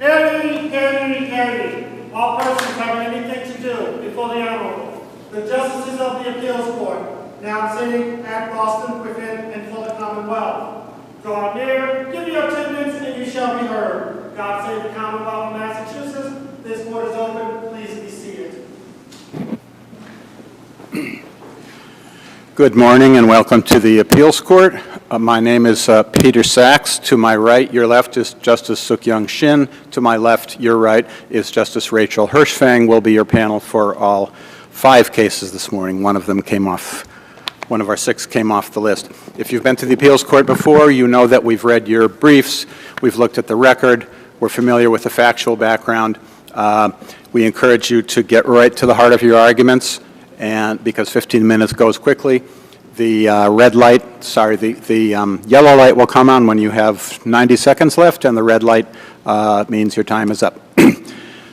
Hear ye. All persons having anything to do before the Honorable, the Justices of the Appeals Court, now sitting at Boston, within and for the Commonwealth. Draw near, give your attendance, and you shall be heard. God save the Commonwealth of Massachusetts. This court is open. Please be seated. Good morning and welcome to the Appeals Court. My name is Peter Sachs. To my right, your left, is Justice Suk-Young Shin. To my left, your right, is Justice Rachel Hirschfang. Will be your panel for all 5 cases this morning. One of our 6 came off the list. If you've been to the Appeals Court before, you know that we've read your briefs, we've looked at the record, we're familiar with the factual background. We encourage you to get right to the heart of your arguments, and because 15 minutes goes quickly. The yellow light will come on when you have 90 seconds left, and the red light means your time is up.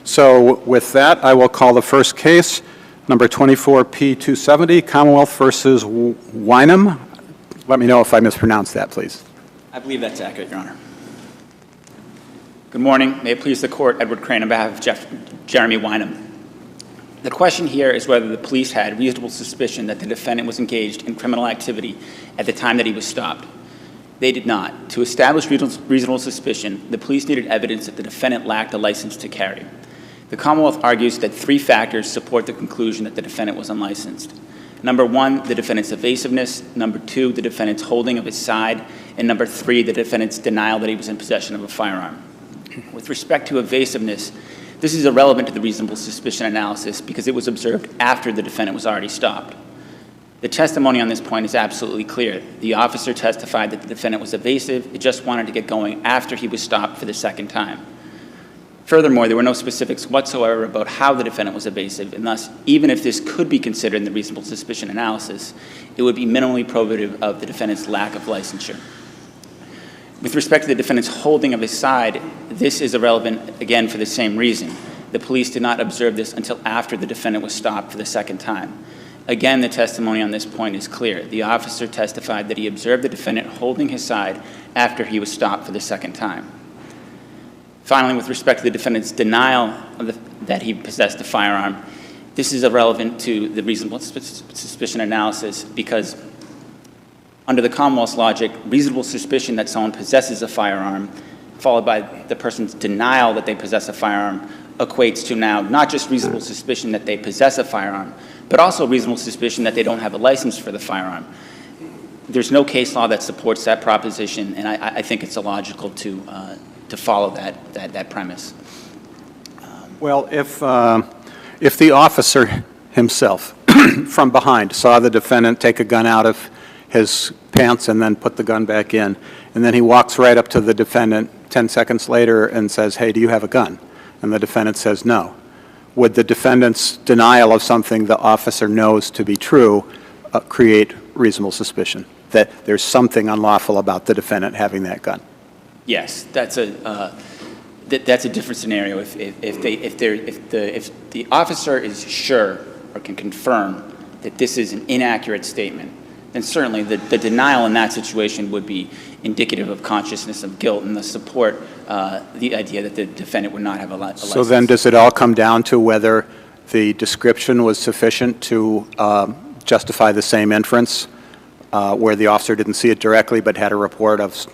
So with that, I will call the first case, number 24P270, Commonwealth versus Wynham. Let me know if I mispronounced that, please. I believe that's accurate, Your Honor. Good morning. May it please the Court, Edward Crane on behalf of Jeremy Wynham. The question here is whether the police had reasonable suspicion that the defendant was engaged in criminal activity at the time that he was stopped. They did not. To establish reasonable suspicion, the police needed evidence that the defendant lacked a license to carry. The Commonwealth argues that 3 factors support the conclusion that the defendant was unlicensed. Number 1, the defendant's evasiveness. Number 2, the defendant's holding of his side. And number 3, the defendant's denial that he was in possession of a firearm. With respect to evasiveness, this is irrelevant to the reasonable suspicion analysis because it was observed after the defendant was already stopped. The testimony on this point is absolutely clear. The officer testified that the defendant was evasive. It just wanted to get going after he was stopped for the second time. Furthermore, there were no specifics whatsoever about how the defendant was evasive, and thus, even if this could be considered in the reasonable suspicion analysis, it would be minimally probative of the defendant's lack of licensure. With respect to the defendant's holding of his side, this is irrelevant, again, for the same reason. The police did not observe this until after the defendant was stopped for the second time. Again, the testimony on this point is clear. The officer testified that he observed the defendant holding his side after he was stopped for the second time. Finally, with respect to the defendant's denial that he possessed a firearm, this is irrelevant to the reasonable suspicion analysis because under the Commonwealth's logic, reasonable suspicion that someone possesses a firearm, followed by the person's denial that they possess a firearm, equates to now not just reasonable suspicion that they possess a firearm, but also reasonable suspicion that they don't have a license for the firearm. There's no case law that supports that proposition, and I think it's illogical to follow that premise. Well, if the officer himself from behind saw the defendant take a gun out of his pants and then put the gun back in, and then he walks right up to the defendant 10 seconds later and says, "Hey, do you have a gun?" And the defendant says no. Would the defendant's denial of something the officer knows to be true create reasonable suspicion that there's something unlawful about the defendant having that gun? Yes, that's a different scenario. If the officer is sure or can confirm that this is an inaccurate statement, then certainly the denial in that situation would be indicative of consciousness of guilt and thus support the idea that the defendant would not have a license. So then does it all come down to whether the description was sufficient to justify the same inference where the officer didn't see it directly but had a report of,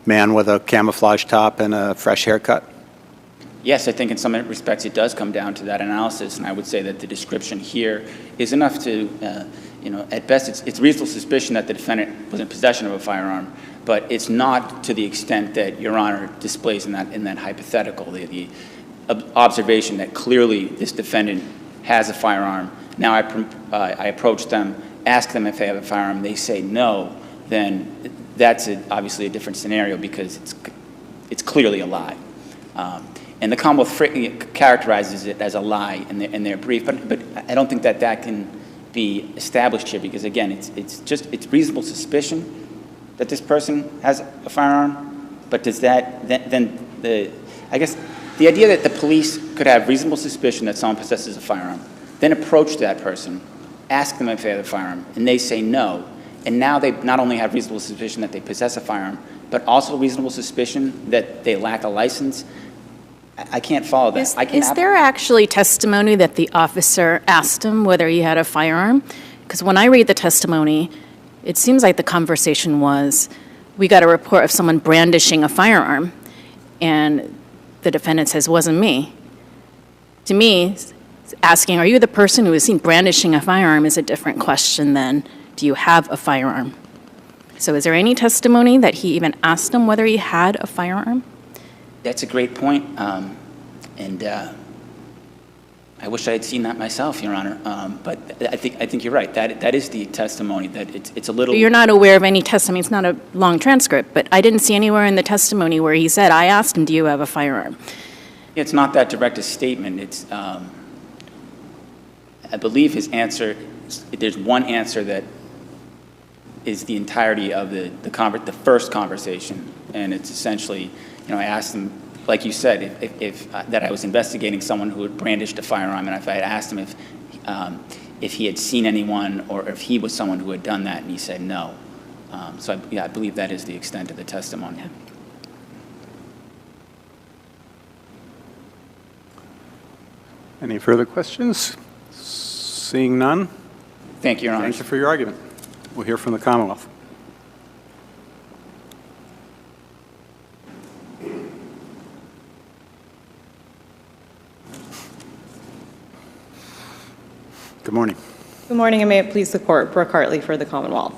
man with a camouflage top and a fresh haircut? Yes, I think in some respects it does come down to that analysis, and I would say that the description here is enough to, at best it's reasonable suspicion that the defendant was in possession of a firearm, but it's not to the extent that Your Honor displays in that hypothetical, the observation that clearly this defendant has a firearm. Now I approach them, ask them if they have a firearm, they say no, then that's obviously a different scenario because it's clearly a lie. And the Commonwealth characterizes it as a lie in their brief, but I don't think that can be established here because, again, it's reasonable suspicion that this person has a firearm, but does that, I guess the idea that the police could have reasonable suspicion that someone possesses a firearm, then approach that person, ask them if they have a firearm, and they say no, and now they not only have reasonable suspicion that they possess a firearm, but also reasonable suspicion that they lack a license. I can't follow that. Is there actually testimony that the officer asked him whether he had a firearm? Because when I read the testimony, it seems like the conversation was, we got a report of someone brandishing a firearm, and the defendant says, wasn't me. To me, asking, are you the person who was seen brandishing a firearm is a different question than, do you have a firearm? So is there any testimony that he even asked him whether he had a firearm? That's a great point, and I wish I had seen that myself, Your Honor. But I think you're right. That is the testimony. That it's a little. You're not aware of any testimony. It's not a long transcript, but I didn't see anywhere in the testimony where he said, "I asked him, do you have a firearm?" It's not that direct a statement. It's. I believe his answer. There's one answer that is the entirety of the first conversation, and it's essentially, I asked him, like you said, if that I was investigating someone who had brandished a firearm, and if I had asked him if he had seen anyone or if he was someone who had done that, and he said no. So I believe that is the extent of the testimony. Yeah. Any further questions? Seeing none, Thank you, Your Honor. thank you for your argument. We'll hear from the Commonwealth. Good morning. Good morning, and may it please the Court. Brooke Hartley for the Commonwealth.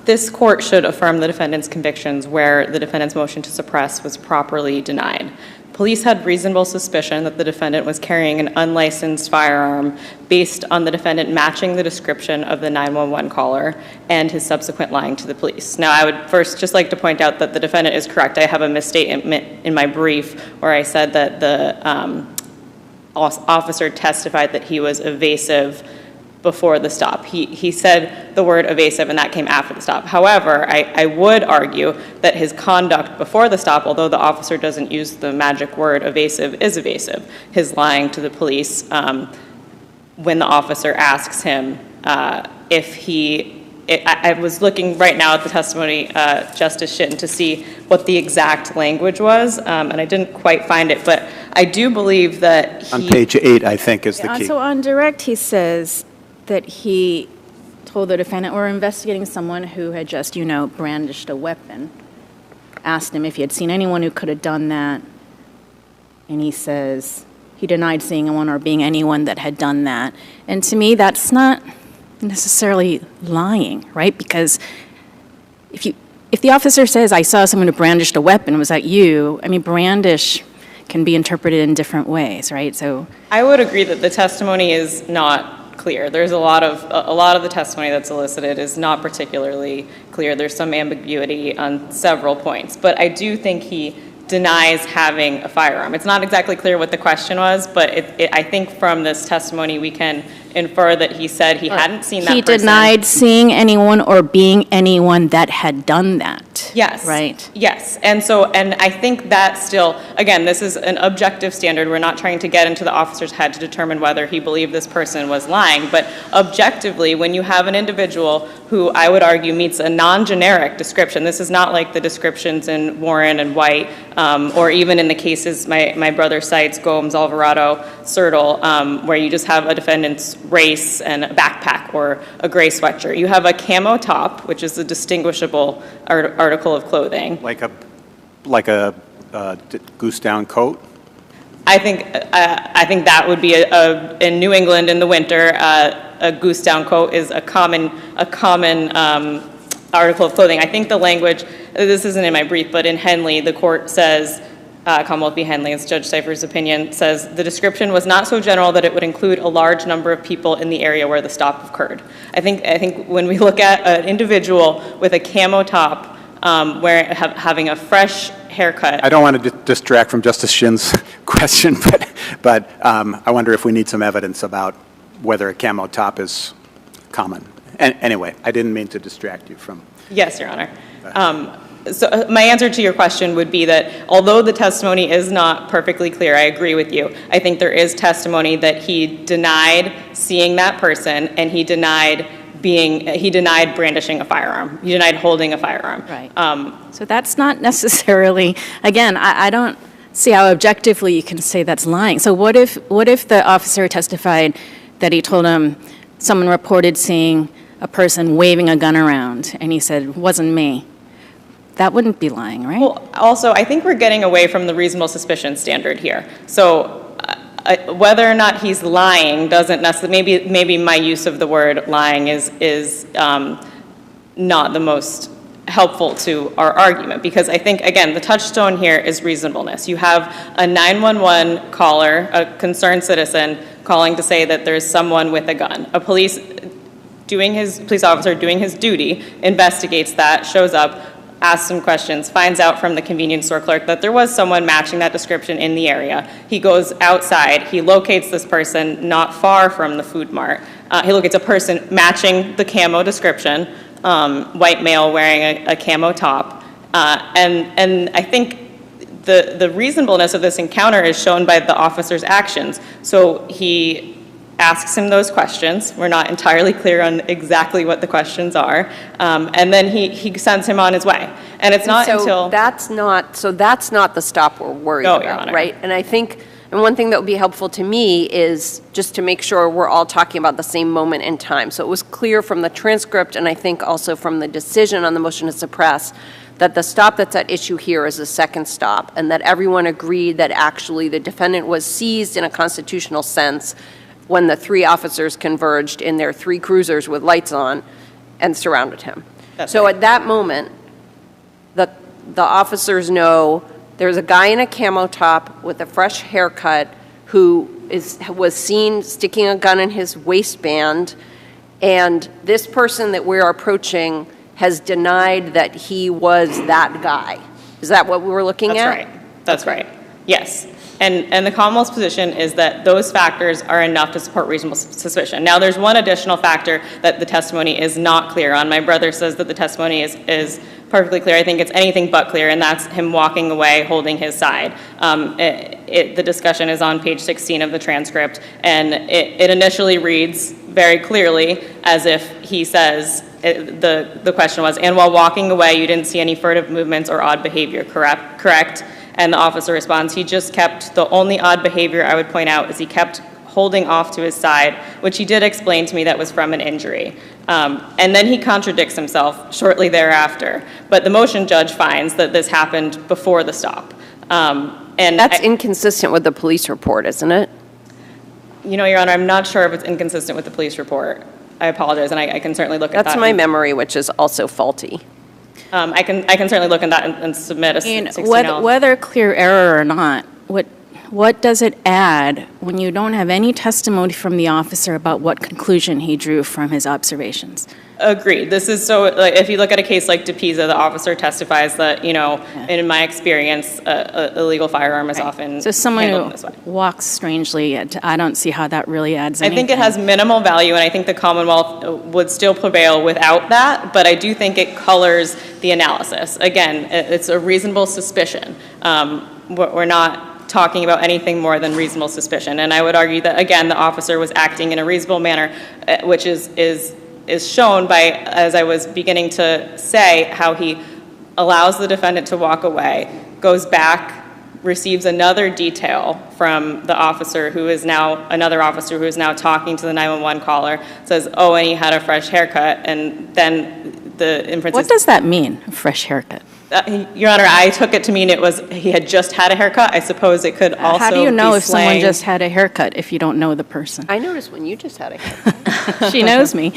This Court should affirm the defendant's convictions where the defendant's motion to suppress was properly denied. Police had reasonable suspicion that the defendant was carrying an unlicensed firearm based on the defendant matching the description of the 911 caller and his subsequent lying to the police. Now, I would first just like to point out that the defendant is correct. I have a misstatement in my brief where I said that the officer testified that he was evasive before the stop. He said the word evasive, and that came after the stop. However, I would argue that his conduct before the stop, although the officer doesn't use the magic word evasive, is evasive. His lying to the police when the officer asks him if he... I was looking right now at the testimony, Justice Shitten, to see what the exact language was, and I didn't quite find it, but I do believe that he... On page 8, I think, is the key. So on direct, he says that he told the defendant, we're investigating someone who had just, brandished a weapon. Asked him if he had seen anyone who could have done that, and he says he denied seeing anyone or being anyone that had done that. And to me, that's not necessarily lying, right? Because if the officer says, I saw someone who brandished a weapon, was that you? I mean, brandish can be interpreted in different ways, right? So I would agree that the testimony is not clear. There's a lot of the testimony that's elicited is not particularly clear. There's some ambiguity on several points, but I do think he denies having a firearm. It's not exactly clear what the question was, but I think from this testimony we can infer that he said he hadn't seen that person. He denied seeing anyone or being anyone that had done that. Yes. Right. Yes. And I think that still, again, this is an objective standard. We're not trying to get into the officer's head to determine whether he believed this person was lying, but objectively, when you have an individual who I would argue meets a non-generic description, this is not like the descriptions in Warren and White, or even in the cases my brother cites, Gomes, Alvarado, Sertle, where you just have a defendant's race and a backpack or a gray sweatshirt. You have a camo top, which is a distinguishable article of clothing. Like a goose down coat? I think that would be in New England in the winter. A goose down coat is a common article of clothing. I think the language, this isn't in my brief, but in Henley, the court says, Commonwealth v. Henley, it's Judge Cipher's opinion, says the description was not so general that it would include a large number of people in the area where the stop occurred. I think when we look at an individual with a camo top, having a fresh haircut. I don't want to distract from Justice Shin's question, but I wonder if we need some evidence about whether a camo top is common. Anyway, I didn't mean to distract you from... Yes, Your Honor. So my answer to your question would be that although the testimony is not perfectly clear, I agree with you. I think there is testimony that he denied seeing that person, and he denied brandishing a firearm. He denied holding a firearm. Right. So that's not necessarily, again, I don't, see how objectively you can say that's lying. So what if the officer testified that he told him someone reported seeing a person waving a gun around, and he said, wasn't me? That wouldn't be lying, right? Well, also, I think we're getting away from the reasonable suspicion standard here. So whether or not he's lying doesn't necessarily, maybe my use of the word lying is not the most helpful to our argument, because I think, again, the touchstone here is reasonableness. You have a 911 caller, a concerned citizen, calling to say that there's someone with a gun. A police officer doing his duty investigates that, shows up, asks some questions, finds out from the convenience store clerk that there was someone matching that description in the area. He goes outside, he locates this person not far from the food mart. He locates a person matching the camo description, white male wearing a camo top. And I think the reasonableness of this encounter is shown by the officer's actions. So he asks him those questions. We're not entirely clear on exactly what the questions are. And then he sends him on his way. And it's not until... That's not the stop we're worried No, Your about, Honor. right? And I think, and one thing that would be helpful to me is just to make sure we're all talking about the same moment in time. So it was clear from the transcript, and I think also from the decision on the motion to suppress, that the stop that's at issue here is the second stop, and that everyone agreed that actually the defendant was seized in a constitutional sense when the three officers converged in their three cruisers with lights on and surrounded him. So right. at that moment, the officers know there's a guy in a camo top with a fresh haircut who was seen sticking a gun in his waistband, and this person that we're approaching has denied that he was that guy. Is that what we were looking at? That's right. That's right. Yes. And the Commonwealth's position is that those factors are enough to support reasonable suspicion. Now, there's one additional factor that the testimony is not clear on. My brother says that the testimony is perfectly clear. I think it's anything but clear, and that's him walking away holding his side. The discussion is on page 16 of the transcript, and it initially reads very clearly as if he says, the question was, and while walking away, you didn't see any furtive movements or odd behavior, correct? And the officer responds, the only odd behavior I would point out is he kept holding off to his side, which he did explain to me that was from an injury. And then he contradicts himself shortly thereafter. But the motion judge finds that this happened before the stop. And That's inconsistent with the police report, isn't it? You know, Your Honor, I'm not sure if it's inconsistent with the police report. I apologize, and I can certainly look at that. That's my memory, which is also faulty. I can certainly look at that and submit a 16L. Whether clear error or not, what does it add when you don't have any testimony from the officer about what conclusion he drew from his observations? Agreed. This is so, like, if you look at a case like DePisa, the officer testifies that, in my experience, a illegal firearm is often so someone handled in this way. who walks strangely, I don't see how that really adds anything. I think it has minimal value, and I think the Commonwealth would still prevail without that, but I do think it colors the analysis. Again, it's a reasonable suspicion. We're not talking about anything more than reasonable suspicion, and I would argue that, again, the officer was acting in a reasonable manner, which is shown by, as I was beginning to say, how he allows the defendant to walk away, goes back, receives another detail from the officer who is now, another officer who is now talking to the 911 caller, says, oh, and he had a fresh haircut, and then the inference What does that mean, a fresh haircut? Your Honor, I took it to mean he had just had a haircut. I suppose it could also be How do you know if slang. someone just had a haircut if you don't know the person? I noticed when you just had a haircut. She knows me.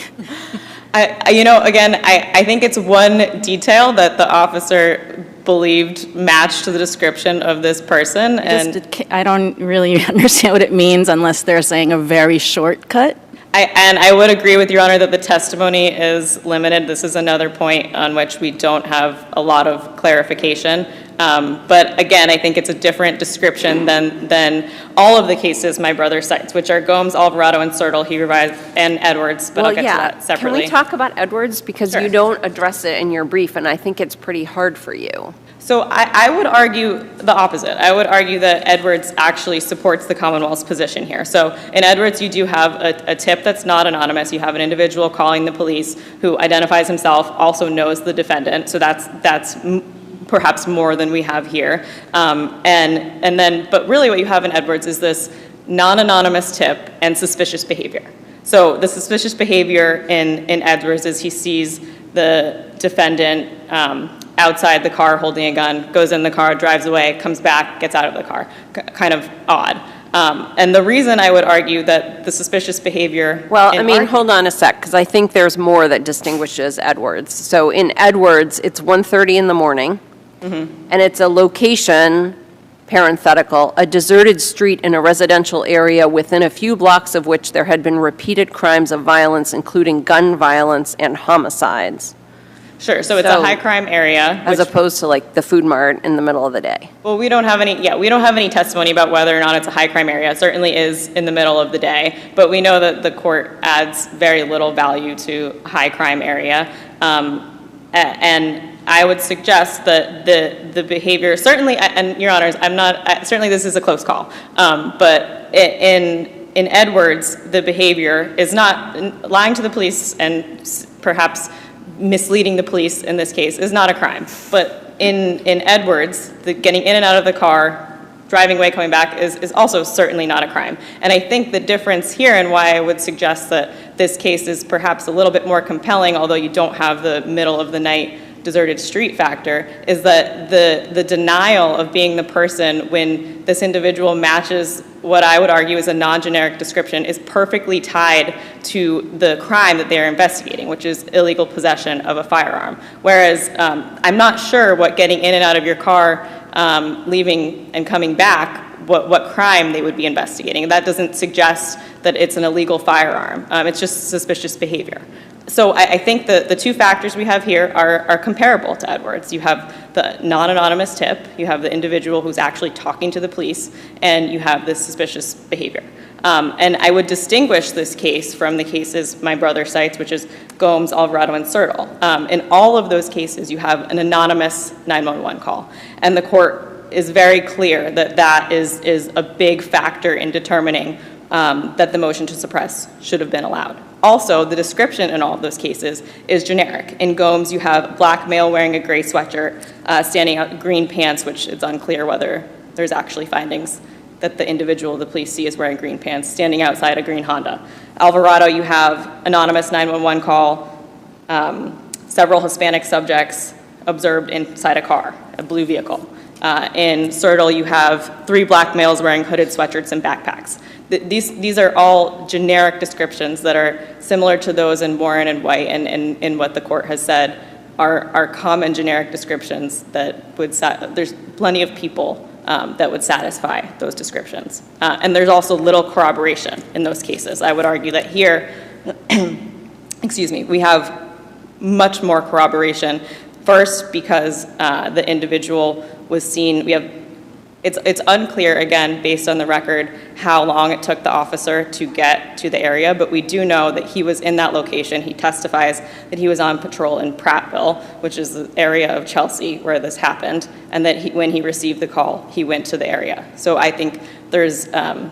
I think it's one detail that the officer believed matched to the description of this person. I don't really understand what it means unless they're saying a very short cut. I would agree with Your Honor that the testimony is limited. This is another point on which we don't have a lot of clarification. But again, I think it's a different description than all of the cases my brother cites, which are Gomes, Alvarado, and Sertle, he revised, and Edwards, but I'll get to that separately. Can we talk about Edwards? Because Sure. you don't address it in your brief, and I think it's pretty hard for you. So I would argue the opposite. I would argue that Edwards actually supports the Commonwealth's position here. So in Edwards, you do have a tip that's not anonymous. You have an individual calling the police who identifies himself, also knows the defendant. So that's perhaps more than we have here. But really what you have in Edwards is this non-anonymous tip and suspicious behavior. So the suspicious behavior in Edwards is he sees the defendant outside the car holding a gun, goes in the car, drives away, comes back, gets out of the car. Kind of odd. And the reason I would argue that the suspicious behavior... Well, I mean, hold on a sec, because I think there's more that distinguishes Edwards. So in Edwards, it's 1:30 in the morning, and it's a location, parenthetical, a deserted street in a residential area within a few blocks of which there had been repeated crimes of violence, including gun violence and homicides. Sure, so it's a high crime area. As opposed to like the food mart in the middle of the day. Well, we don't have any testimony about whether or not it's a high crime area. It certainly is in the middle of the day, but we know that the court adds very little value to high crime area. And I would suggest that the behavior, certainly, and Your Honors, certainly this is a close call, but in Edwards, the behavior is not lying to the police and perhaps misleading the police in this case is not a crime. But in Edwards, the getting in and out of the car, driving away, coming back is also certainly not a crime. And I think the difference here and why I would suggest that this case is perhaps a little bit more compelling, although you don't have the middle of the night deserted street factor, is that the denial of being the person when this individual matches what I would argue is a non-generic description is perfectly tied to the crime that they are investigating, which is illegal possession of a firearm. Whereas I'm not sure what getting in and out of your car, leaving and coming back, what crime they would be investigating. That doesn't suggest that it's an illegal firearm. It's just suspicious behavior. So I think the two factors we have here are comparable to Edwards. You have the non-anonymous tip, you have the individual who's actually talking to the police, and you have this suspicious behavior. And I would distinguish this case from the cases my brother cites, which is Gomes, Alvarado, and Sertle. In all of those cases, you have an anonymous 911 call. And the court is very clear that that is a big factor in determining that the motion to suppress should have been allowed. Also, the description in all of those cases is generic. In Gomes, you have a black male wearing a gray sweatshirt, standing out green pants, which it's unclear whether there's actually findings that the individual the police see is wearing green pants, standing outside a green Honda. Alvarado, you have anonymous 911 call, several Hispanic subjects observed inside a car, a blue vehicle. In Sertle, you have 3 black males wearing hooded sweatshirts and backpacks. These are all generic descriptions that are similar to those in Warren and White and in what the court has said are common generic descriptions that would, there's plenty of people that would satisfy those descriptions. And there's also little corroboration in those cases. I would argue that here, excuse me, we have much more corroboration. First, because the individual was seen, it's unclear, again, based on the record, how long it took the officer to get to the area, but we do know that he was in that location. He testifies that he was on patrol in Prattville, which is the area of Chelsea where this happened, and that when he received the call, he went to the area. So I think there's a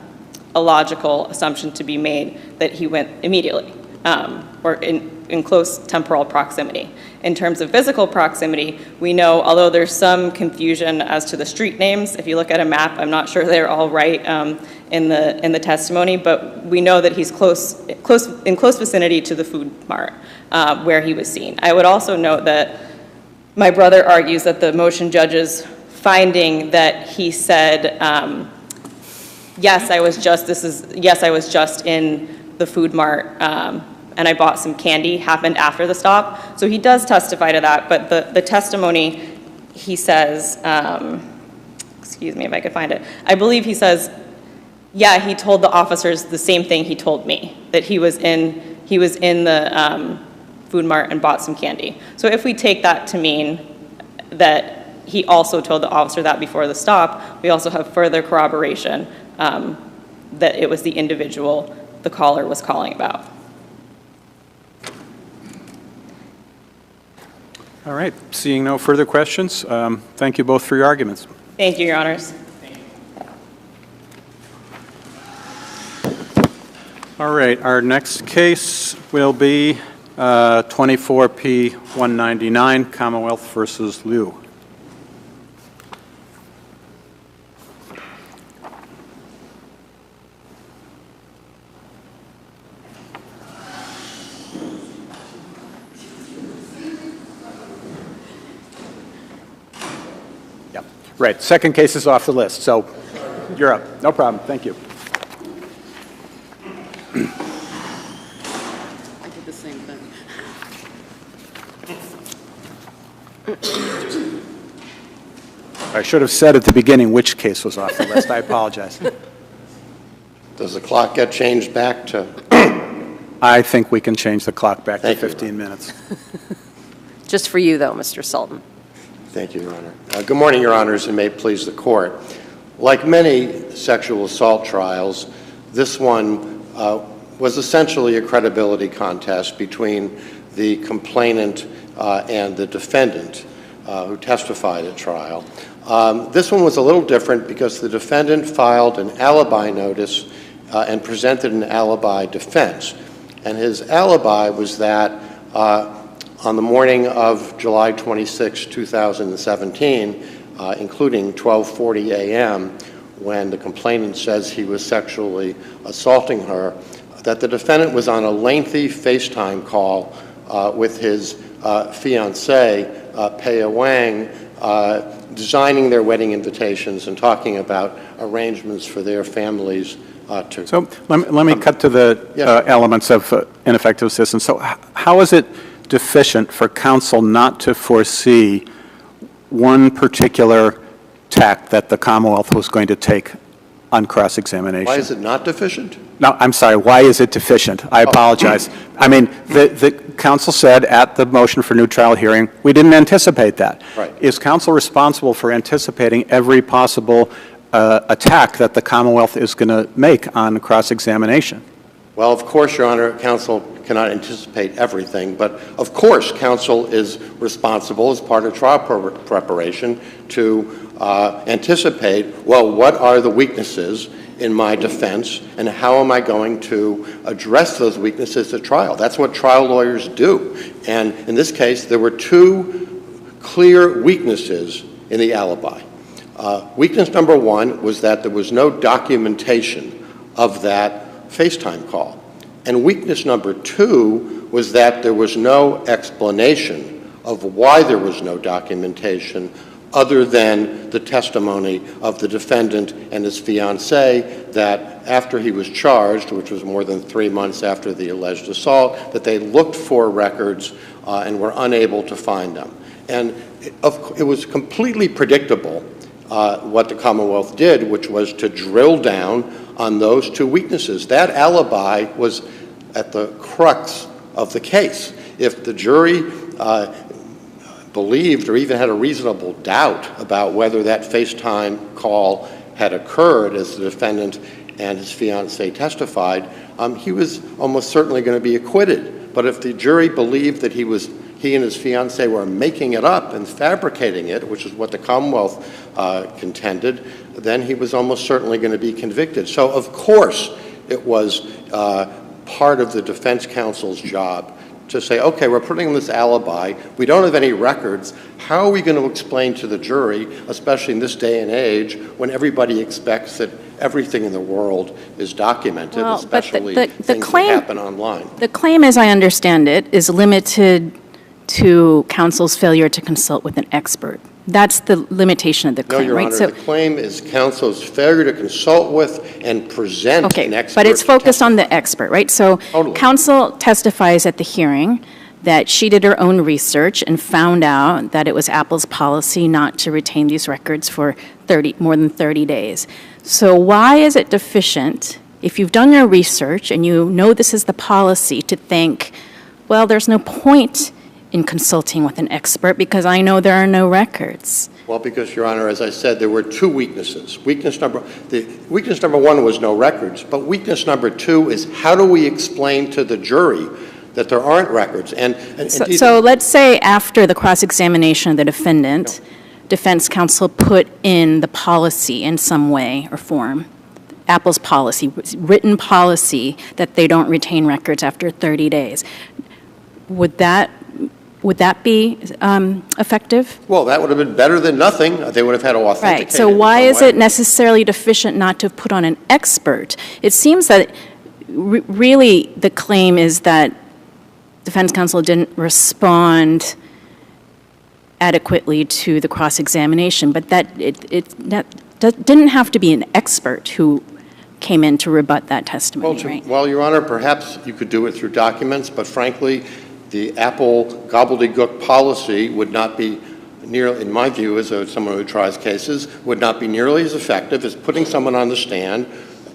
logical assumption to be made that he went immediately, or in close temporal proximity. In terms of physical proximity, we know, although there's some confusion as to the street names, if you look at a map, I'm not sure they're all right in the testimony, but we know that he's in close vicinity to the food mart where he was seen. I would also note that my brother argues that the motion judge's finding that he said, yes, I was just in the food mart, and I bought some candy, happened after the stop. So he does testify to that, but the testimony, he says, excuse me if I could find it, I believe he says, yeah, he told the officers the same thing he told me, that he was in the food mart and bought some candy. So if we take that to mean that he also told the officer that before the stop, we also have further corroboration that it was the individual the caller was calling about. All right, seeing no further questions, thank you both for your arguments. Thank you, Your Honors. All right, our next case will be 24P 199, Commonwealth versus Liu. Right, second case is off the list, so you're up. No problem, thank you. I did the same thing. I should have said at the beginning which case was off the list. I apologize. Does the clock get changed back to? I think we can change the clock back to Thank you. 15 minutes. Just for you, though, Mr. Sultan. Thank you, Your Honor. Good morning, Your Honors, and may it please the Court. Like many sexual assault trials, this one was essentially a credibility contest between the complainant and the defendant who testified at trial. This one was a little different because the defendant filed an alibi notice and presented an alibi defense. And his alibi was that on the morning of July 26, 2017, including 12:40 a.m., when the complainant says he was sexually assaulting her, that the defendant was on a lengthy FaceTime call with his fiancée, Pei Wang, designing their wedding invitations and talking about arrangements for their families to... So let me cut to the elements of ineffective assistance. So how is it deficient for counsel not to foresee one particular tack that the Commonwealth was going to take on cross-examination? Why is it not deficient? No, I'm sorry. Why is it deficient? I apologize. I mean, the counsel said at the motion for new trial hearing, we didn't anticipate that. Right. Is counsel responsible for anticipating every possible attack that the Commonwealth is going to make on cross-examination? Well, of course, Your Honor, counsel cannot anticipate everything, but of course counsel is responsible as part of trial preparation to anticipate, well, what are the weaknesses in my defense and how am I going to address those weaknesses at trial? That's what trial lawyers do. And in this case, there were two clear weaknesses in the alibi. Weakness number one was that there was no documentation of that FaceTime call. And weakness number two was that there was no explanation of why there was no documentation other than the testimony of the defendant and his fiancée that after he was charged, which was more than 3 months after the alleged assault, that they looked for records and were unable to find them. And it was completely predictable what the Commonwealth did, which was to drill down on those two weaknesses. That alibi was at the crux of the case. If the jury believed or even had a reasonable doubt about whether that FaceTime call had occurred as the defendant and his fiancée testified, he was almost certainly going to be acquitted. But if the jury believed that he and his fiancée were making it up and fabricating it, which is what the Commonwealth contended, then he was almost certainly going to be convicted. So, of course, it was part of the defense counsel's job to say, okay, we're putting in this alibi, we don't have any records, how are we going to explain to the jury, especially in this day and age, when everybody expects that everything in the world is documented, Well, especially but things that happen online? The claim, as I understand it, is limited to counsel's failure to consult with an expert. That's the limitation of the claim, No, Your right? Honor, the claim is counsel's failure to consult with and present an expert. But it's focused on the expert, right? So Totally. counsel testifies at the hearing that she did her own research and found out that it was Apple's policy not to retain these records for more than 30 days. So why is it deficient, if you've done your research and you know this is the policy, to think, well, there's no point in consulting with an expert because I know there are no records? Well, because, Your Honor, as I said, there were two weaknesses. Weakness number one was no records, but weakness number two is how do we explain to the jury that there aren't records? So let's say after the cross-examination of the defendant, defense counsel put in the policy in some way or form, Apple's policy, written policy that they don't retain records after 30 days. Would that be effective? Well, that would have been better than nothing. They would have had to authenticate Right. So why is it necessarily deficient not to put on an expert? It seems that really the claim is that defense counsel didn't respond adequately to the cross-examination, but that didn't have to be an expert who came in to rebut that testimony, right? Well, Your Honor, perhaps you could do it through documents, but frankly, the Apple gobbledygook policy would not be nearly, in my view, as someone who tries cases, would not be nearly as effective as putting someone on the stand,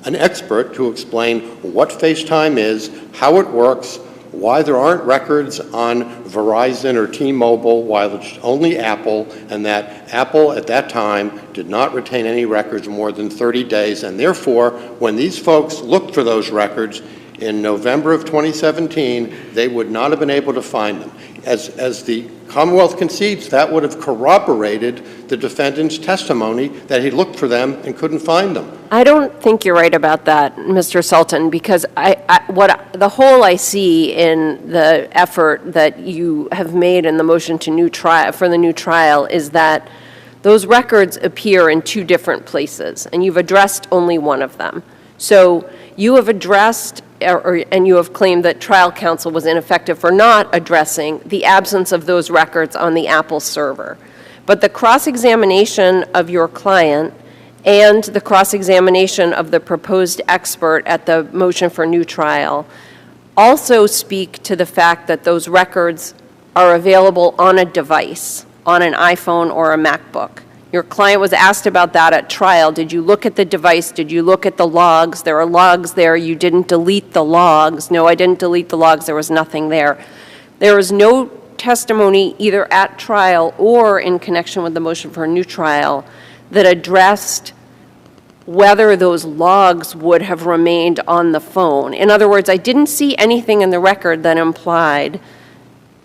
an expert, to explain what FaceTime is, how it works, why there aren't records on Verizon or T-Mobile, while it's only Apple, and that Apple at that time did not retain any records more than 30 days, and therefore, when these folks looked for those records in November of 2017, they would not have been able to find them. As the Commonwealth concedes, that would have corroborated the defendant's testimony that he looked for them and couldn't find them. I don't think you're right about that, Mr. Sultan, because the hole I see in the effort that you have made in the motion for the new trial is that those records appear in two different places, and you've addressed only one of them. So you have addressed, and you have claimed that trial counsel was ineffective for not addressing the absence of those records on the Apple server. But the cross-examination of your client and the cross-examination of the proposed expert at the motion for new trial also speak to the fact that those records are available on a device, on an iPhone or a MacBook. Your client was asked about that at trial. Did you look at the device? Did you look at the logs? There are logs there. You didn't delete the logs. No, I didn't delete the logs. There was nothing there. There was no testimony either at trial or in connection with the motion for a new trial that addressed whether those logs would have remained on the phone. In other words, I didn't see anything in the record that implied,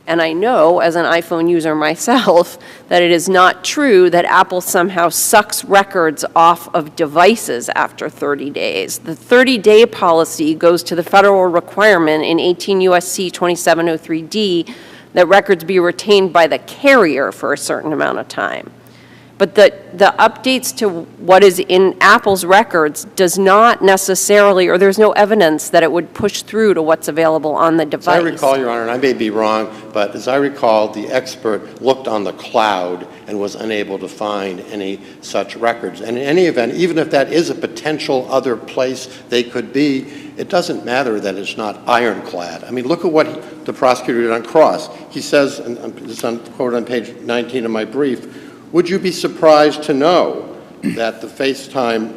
and I know as an iPhone user myself, that it is not true that Apple somehow sucks records off of devices after 30 days. The 30-day policy goes to the federal requirement in 18 U.S.C. 2703D that records be retained by the carrier for a certain amount of time. But the updates to what is in Apple's records does not necessarily, or there's no evidence that it would push through to what's available on the device. As I recall, Your Honor, and I may be wrong, but as I recall, the expert looked on the cloud and was unable to find any such records. And in any event, even if that is a potential other place they could be, it doesn't matter that it's not ironclad. I mean, look at what the prosecutor did on cross. He says, and this is quoted on page 19 of my brief, would you be surprised to know that the FaceTime,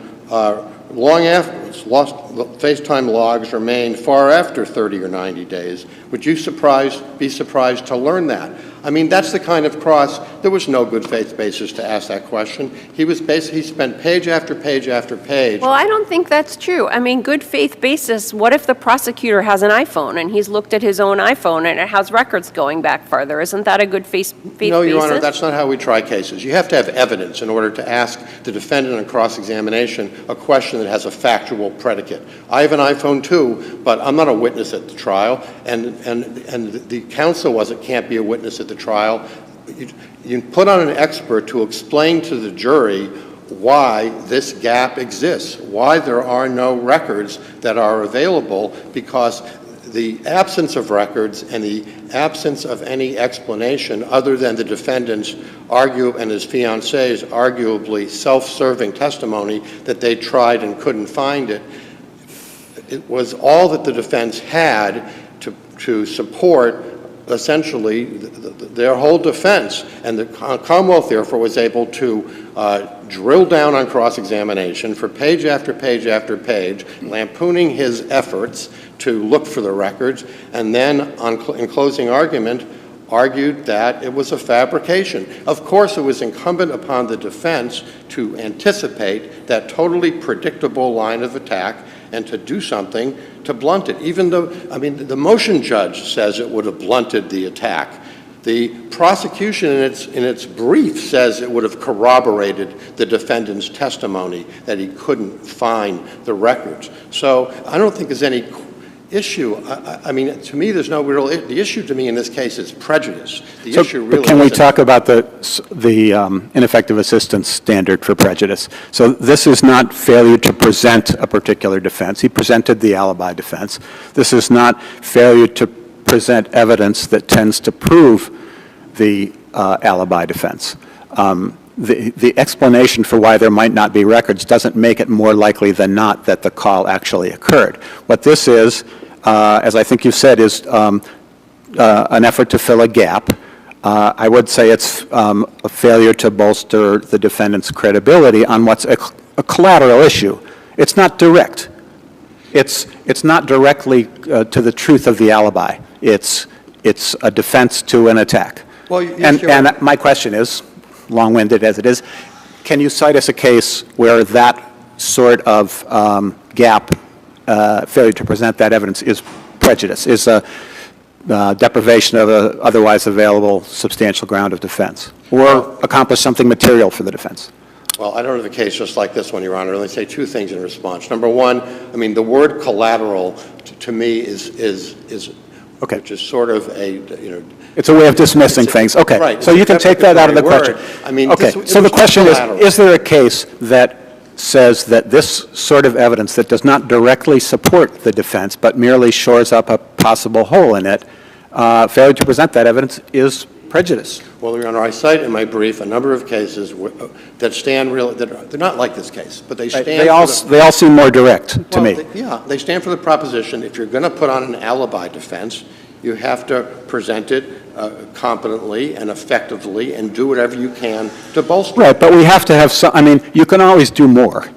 long afterwards, FaceTime logs remain far after 30 or 90 days? Would you be surprised to learn that? I mean, that's the kind of cross. There was no good faith basis to ask that question. He spent page after page after page. Well, I don't think that's true. I mean, good faith basis, what if the prosecutor has an iPhone and he's looked at his own iPhone and it has records going back farther? Isn't that a good faith basis? No, Your Honor, that's not how we try cases. You have to have evidence in order to ask the defendant on cross-examination a question that has a factual predicate. I have an iPhone too, but I'm not a witness at the trial, and the counsel can't be a witness at the trial. You put on an expert to explain to the jury why this gap exists, why there are no records that are available, because the absence of records and the absence of any explanation other than the defendant's and his fiancee's arguably self-serving testimony that they tried and couldn't find it, it was all that the defense had to support essentially their whole defense. And the Commonwealth, therefore, was able to drill down on cross-examination for page after page after page, lampooning his efforts to look for the records, and then in closing argument, argued that it was a fabrication. Of course, it was incumbent upon the defense to anticipate that totally predictable line of attack and to do something to blunt it. Even though, I mean, the motion judge says it would have blunted the attack. The prosecution in its brief says it would have corroborated the defendant's testimony that he couldn't find the records. So I don't think there's any issue. I mean, to me, there's no real. The issue to me in this case is prejudice. The issue really. Can we talk about the ineffective assistance standard for prejudice? So this is not failure to present a particular defense. He presented the alibi defense. This is not failure to present evidence that tends to prove the alibi defense. The explanation for why there might not be records doesn't make it more likely than not that the call actually occurred. What this is, as I think you said, is an effort to fill a gap. I would say it's a failure to bolster the defendant's credibility on what's a collateral issue. It's not direct. It's not directly to the truth of the alibi. It's a defense to an attack. Well, and my question is, long-winded as it is, can you cite us a case where that sort of gap, failure to present that evidence, is prejudice, is a deprivation of an otherwise available substantial ground of defense, or accomplish something material for the defense? Well, I don't have a case just like this one, Your Honor. Let me say two things in response. Number one, I mean, the word collateral to me is okay, which is sort of a, it's a way of dismissing things. Okay, right. So you can take that out of the question. I mean, okay, so the question is there a case that says that this sort of evidence that does not directly support the defense but merely shores up a possible hole in it, failure to present that evidence is prejudice? Well, Your Honor, I cite in my brief a number of cases that stand real, they're not like this case, but they stand they all seem more direct to me. They stand for the proposition if you're going to put on an alibi defense, you have to present it competently and effectively and do whatever you can to bolster it. Right, but we have to have some, I mean, you can always do more.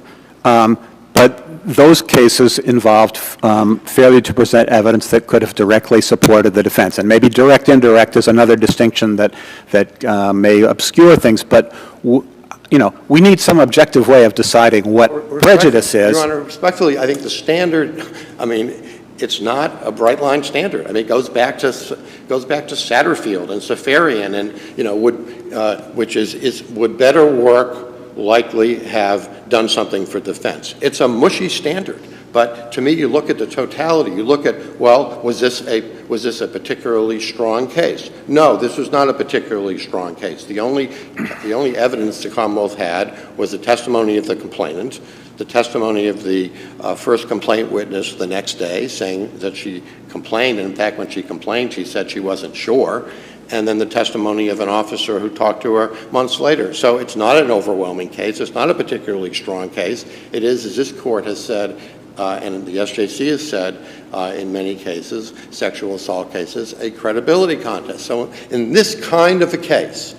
But those cases involved failure to present evidence that could have directly supported the defense. And maybe direct, indirect is another distinction that may obscure things, but we need some objective way of deciding what prejudice is. Your Honor, respectfully, I think the standard, I mean, it's not a bright line standard. I mean, it goes back to Satterfield and Safarian, and which is would better work likely have done something for defense. It's a mushy standard, but to me, you look at the totality. You look at, well, was this a particularly strong case? No, this was not a particularly strong case. The only evidence the Commonwealth had was the testimony of the complainant, the testimony of the first complaint witness the next day saying that she complained, and in fact, when she complained, she said she wasn't sure, and then the testimony of an officer who talked to her months later. So it's not an overwhelming case. It's not a particularly strong case. It is, as this court has said, and the SJC has said in many cases, sexual assault cases, a credibility contest. So in this kind of a case,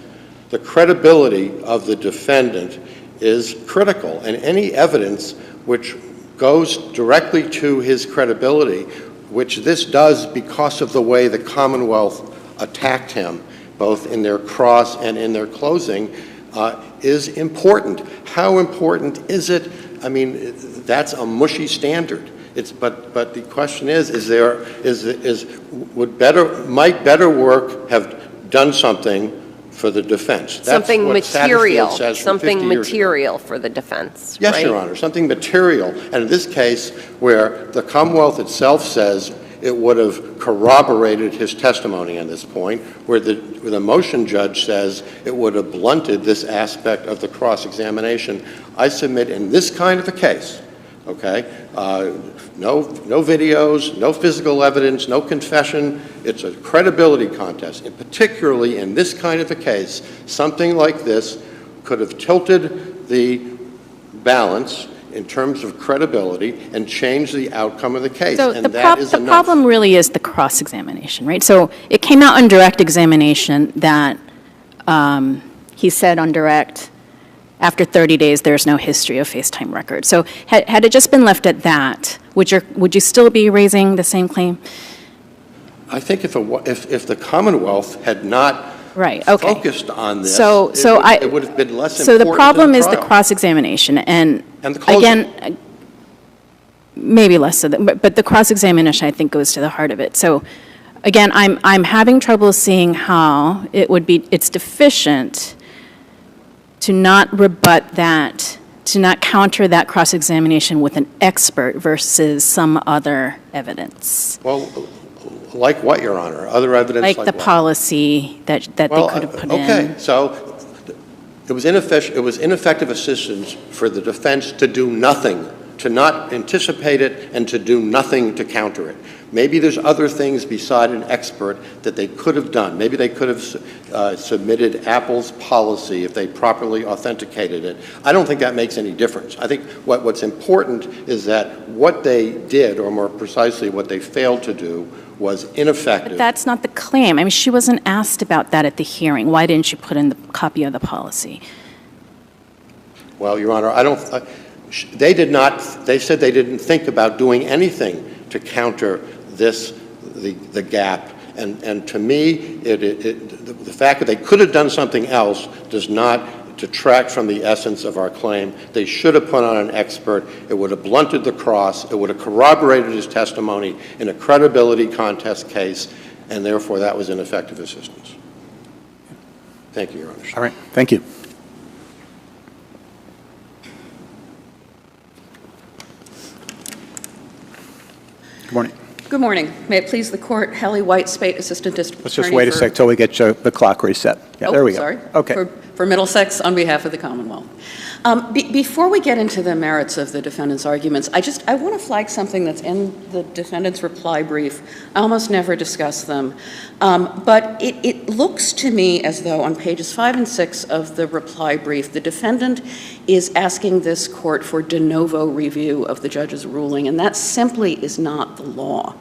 the credibility of the defendant is critical, and any evidence which goes directly to his credibility, which this does because of the way the Commonwealth attacked him, both in their cross and in their closing, is important. How important is it? I mean, that's a mushy standard. But the question is might better work have done something for the defense? That's something what material, Satterfield says something 50 years ago. material for the defense, Yes, right? Your Honor, something material. And in this case, where the Commonwealth itself says it would have corroborated his testimony on this point, where the motion judge says it would have blunted this aspect of the cross-examination, I submit in this kind of a case, okay, no videos, no physical evidence, no confession, it's a credibility contest. And particularly in this kind of a case, something like this could have tilted the balance in terms of credibility and change the outcome of the case. So and the enough. problem really is the cross-examination, right? So it came out on direct examination that he said on direct, after 30 days, there's no history of FaceTime records. So had it just been left at that, would you still be raising the same claim? I think if the Commonwealth had not focused on this, it would have been less important. So the problem is the trial. cross-examination, and the closing. again, maybe less so, but the cross-examination I think goes to the heart of it. So again, I'm having trouble seeing how it's deficient to not rebut that, to not counter that cross-examination with an expert versus some other evidence. Well, like what, Your Honor? Other evidence like the what? policy that they could have put in. Okay, so it was ineffective assistance for the defense to do nothing to not anticipate it and to do nothing to counter it. Maybe there's other things beside an expert that they could have done. Maybe they could have submitted Apple's policy if they properly authenticated it. I don't think that makes any difference. I think what's important is that what they did, or more precisely what they failed to do, was ineffective. But that's not the claim. I mean, she wasn't asked about that at the hearing. Why didn't you put in the copy of the policy? Well, Your Honor, they did not, they said they didn't think about doing anything to counter the gap. And to me, the fact that they could have done something else does not detract from the essence of our claim. They should have put on an expert. It would have blunted the cross. It would have corroborated his testimony in a credibility contest case, and therefore that was ineffective assistance. Thank you, Your Honor. All right. Thank you. Good morning. Good morning. May it please the Court, Hallie White, Spate, Assistant District Attorney. Let's just wait a sec till we get the clock reset. Yeah, there we go. Sorry. Okay. For Middlesex, on behalf of the Commonwealth. Before we get into the merits of the defendant's arguments, I want to flag something that's in the defendant's reply brief. I almost never discuss them. But it looks to me as though on pages 5 and 6 of the reply brief, the defendant is asking this court for de novo review of the judge's ruling, and that simply is not the law.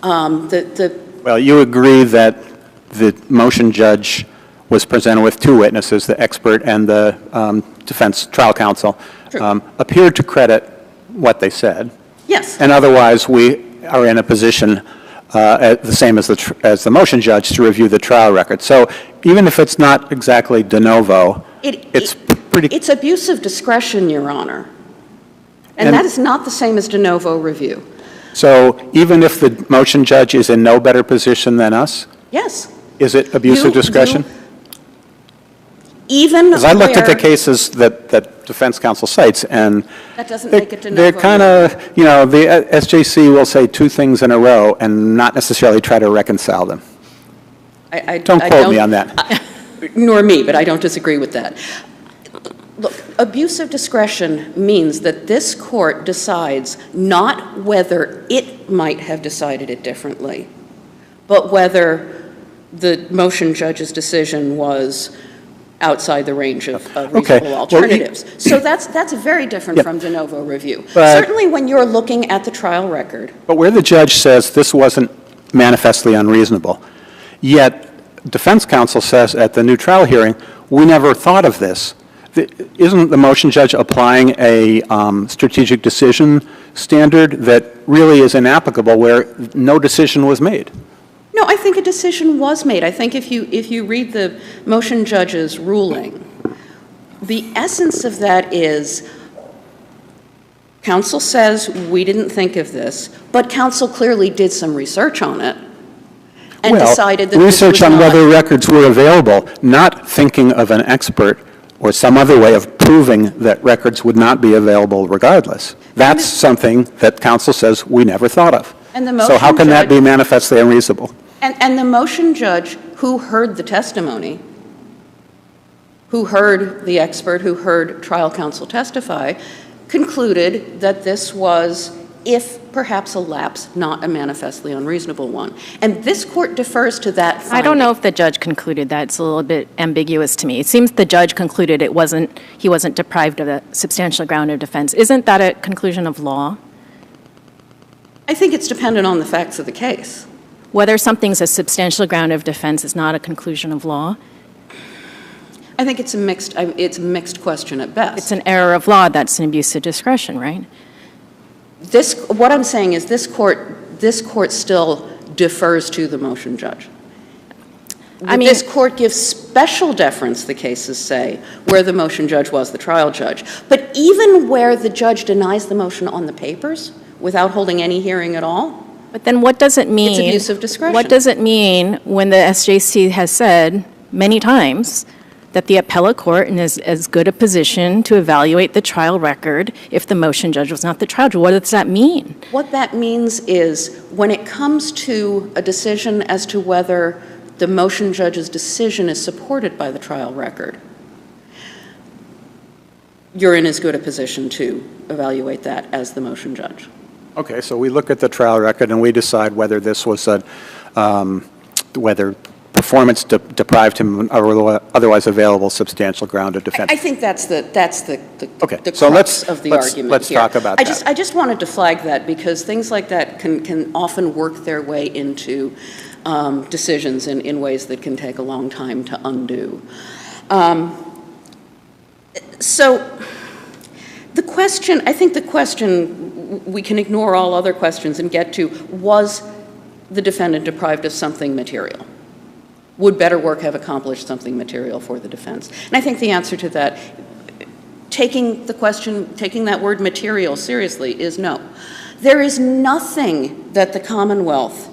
Well, you agree that the motion judge was presented with two witnesses, the expert and the defense trial counsel, appeared to credit what they said. Yes. And otherwise, we are in a position the same as the motion judge to review the trial record. So even if it's not exactly de novo, it's pretty... It's abuse of discretion, Your Honor. And that is not the same as de novo review. So even if the motion judge is in no better position than us? Yes. Is it abuse of discretion? Even Because I looked at the cases that defense counsel cites, and that doesn't make it de novo. they're kind of, the SJC will say two things in a row and not necessarily try to reconcile them. Don't quote me on that. Nor me, but I don't disagree with that. Look, abuse of discretion means that this court decides not whether it might have decided it differently, but whether the motion judge's decision was outside the range of reasonable alternatives. So that's very different from de novo review. Certainly when you're looking at the trial record. But where the judge says this wasn't manifestly unreasonable, yet defense counsel says at the new trial hearing, we never thought of this. Isn't the motion judge applying a strategic decision standard that really is inapplicable where no decision was made? No, I think a decision was made. I think if you read the motion judge's ruling, the essence of that is counsel says we didn't think of this, but counsel clearly did some research on it and decided that research on whether records were available, not thinking of an expert or some other way of proving that records would not be available regardless. That's something that counsel says we never thought of. So how can that be manifestly unreasonable? And the motion judge who heard the testimony, who heard the expert, who heard trial counsel testify, concluded that this was, if perhaps a lapse, not a manifestly unreasonable one. And this court defers to that finding. I don't know if the judge concluded that. It's a little bit ambiguous to me. It seems the judge concluded he wasn't deprived of a substantial ground of defense. Isn't that a conclusion of law? I think it's dependent on the facts of the case. Whether something's a substantial ground of defense is not a conclusion of law? I think it's a mixed question at best. It's an error of law. That's an abuse of discretion, right? What I'm saying is this court still defers to the motion judge. This court gives special deference, the cases say, where the motion judge was the trial judge. But even where the judge denies the motion on the papers without holding any hearing at all, but then what does it mean? It's abuse of discretion. What does it mean when the SJC has said many times that the appellate court is as good a position to evaluate the trial record if the motion judge was not the trial judge? What does that mean? What that means is when it comes to a decision as to whether the motion judge's decision is supported by the trial record, you're in as good a position to evaluate that as the motion judge. Okay, so we look at the trial record and we decide whether this was whether performance deprived him of otherwise available substantial ground of defense. I think that's the Okay, the so crux of the argument let's here. talk about that. I just wanted to flag that because things like that can often work their way into decisions in ways that can take a long time to undo. So the question, I think the question, we can ignore all other questions and get to, was the defendant deprived of something material? Would better work have accomplished something material for the defense? And I think the answer to that, taking that word material seriously, is no. There is nothing that the Commonwealth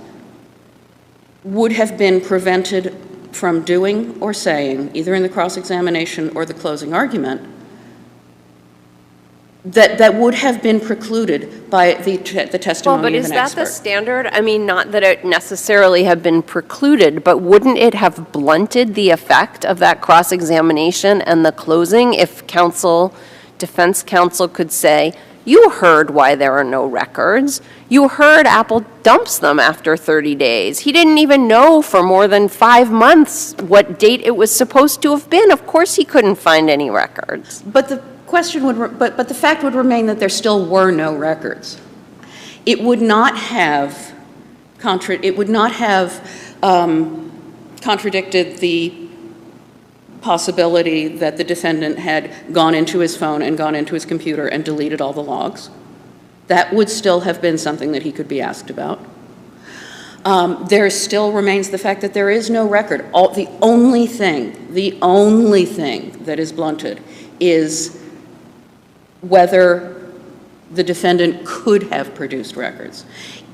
would have been prevented from doing or saying, either in the cross-examination or the closing argument, that would have been precluded by the testimony of an expert. Well, but is that the standard? I mean, not that it necessarily have been precluded, but wouldn't it have blunted the effect of that cross-examination and the closing if defense counsel could say, you heard why there are no records. You heard Apple dumps them after 30 days. He didn't even know for more than 5 months what date it was supposed to have been. Of course he couldn't find any records. But the question would, but the fact would remain that there still were no records. It would not have contradicted the possibility that the defendant had gone into his phone and gone into his computer and deleted all the logs. That would still have been something that he could be asked about. There still remains the fact that there is no record. The only thing that is blunted is whether the defendant could have produced records.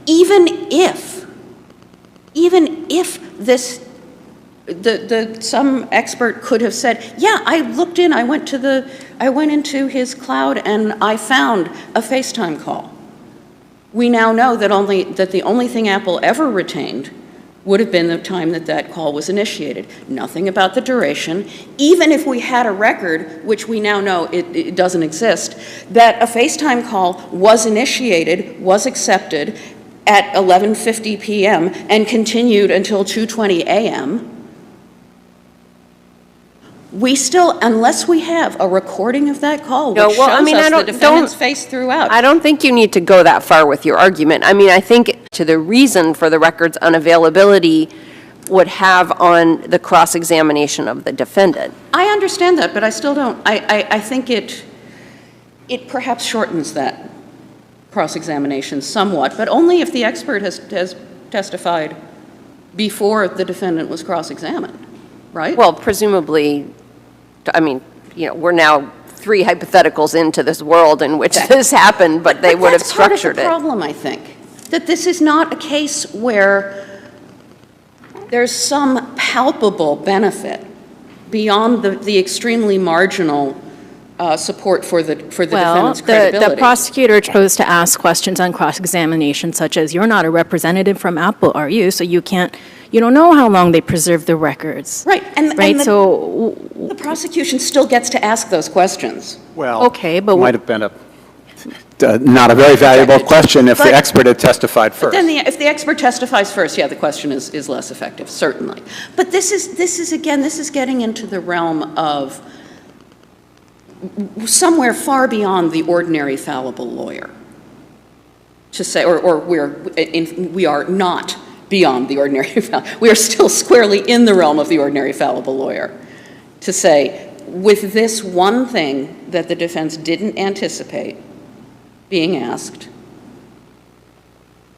Even if this, some expert could have said, yeah, I went into his cloud and I found a FaceTime call. We now know that the only thing Apple ever retained would have been the time that call was initiated. Nothing about the duration. Even if we had a record, which we now know it doesn't exist, that a FaceTime call was initiated, was accepted at 11:50 p.m. and continued until 2:20 a.m., we still, unless we have a recording of that call, which shows us the defendant's face throughout. I don't think you need to go that far with your argument. I mean, I think to the reason for the record's unavailability would have on the cross-examination of the defendant. I understand that, but I still don't. I think it perhaps shortens that cross-examination somewhat, but only if the expert has testified before the defendant was cross-examined, right? Well, presumably, I mean, we're now 3 hypotheticals into this world in which this happened, but they would have structured it. That's part of the problem, I think, that this is not a case where there's some palpable benefit beyond the extremely marginal support for the defendant's credibility. The prosecutor chose to ask questions on cross-examination, such as, you're not a representative from Apple, are you? So you don't know how long they preserved the records. Right, and so the prosecution still gets to ask those questions. Well, okay, but might have been not a very valuable question if the expert had testified first. But then if the expert testifies first, the question is less effective, certainly. But this is getting into the realm of somewhere far beyond the ordinary fallible lawyer. To say, or we are not beyond the ordinary fallible. We are still squarely in the realm of the ordinary fallible lawyer. To say, with this one thing that the defense didn't anticipate being asked,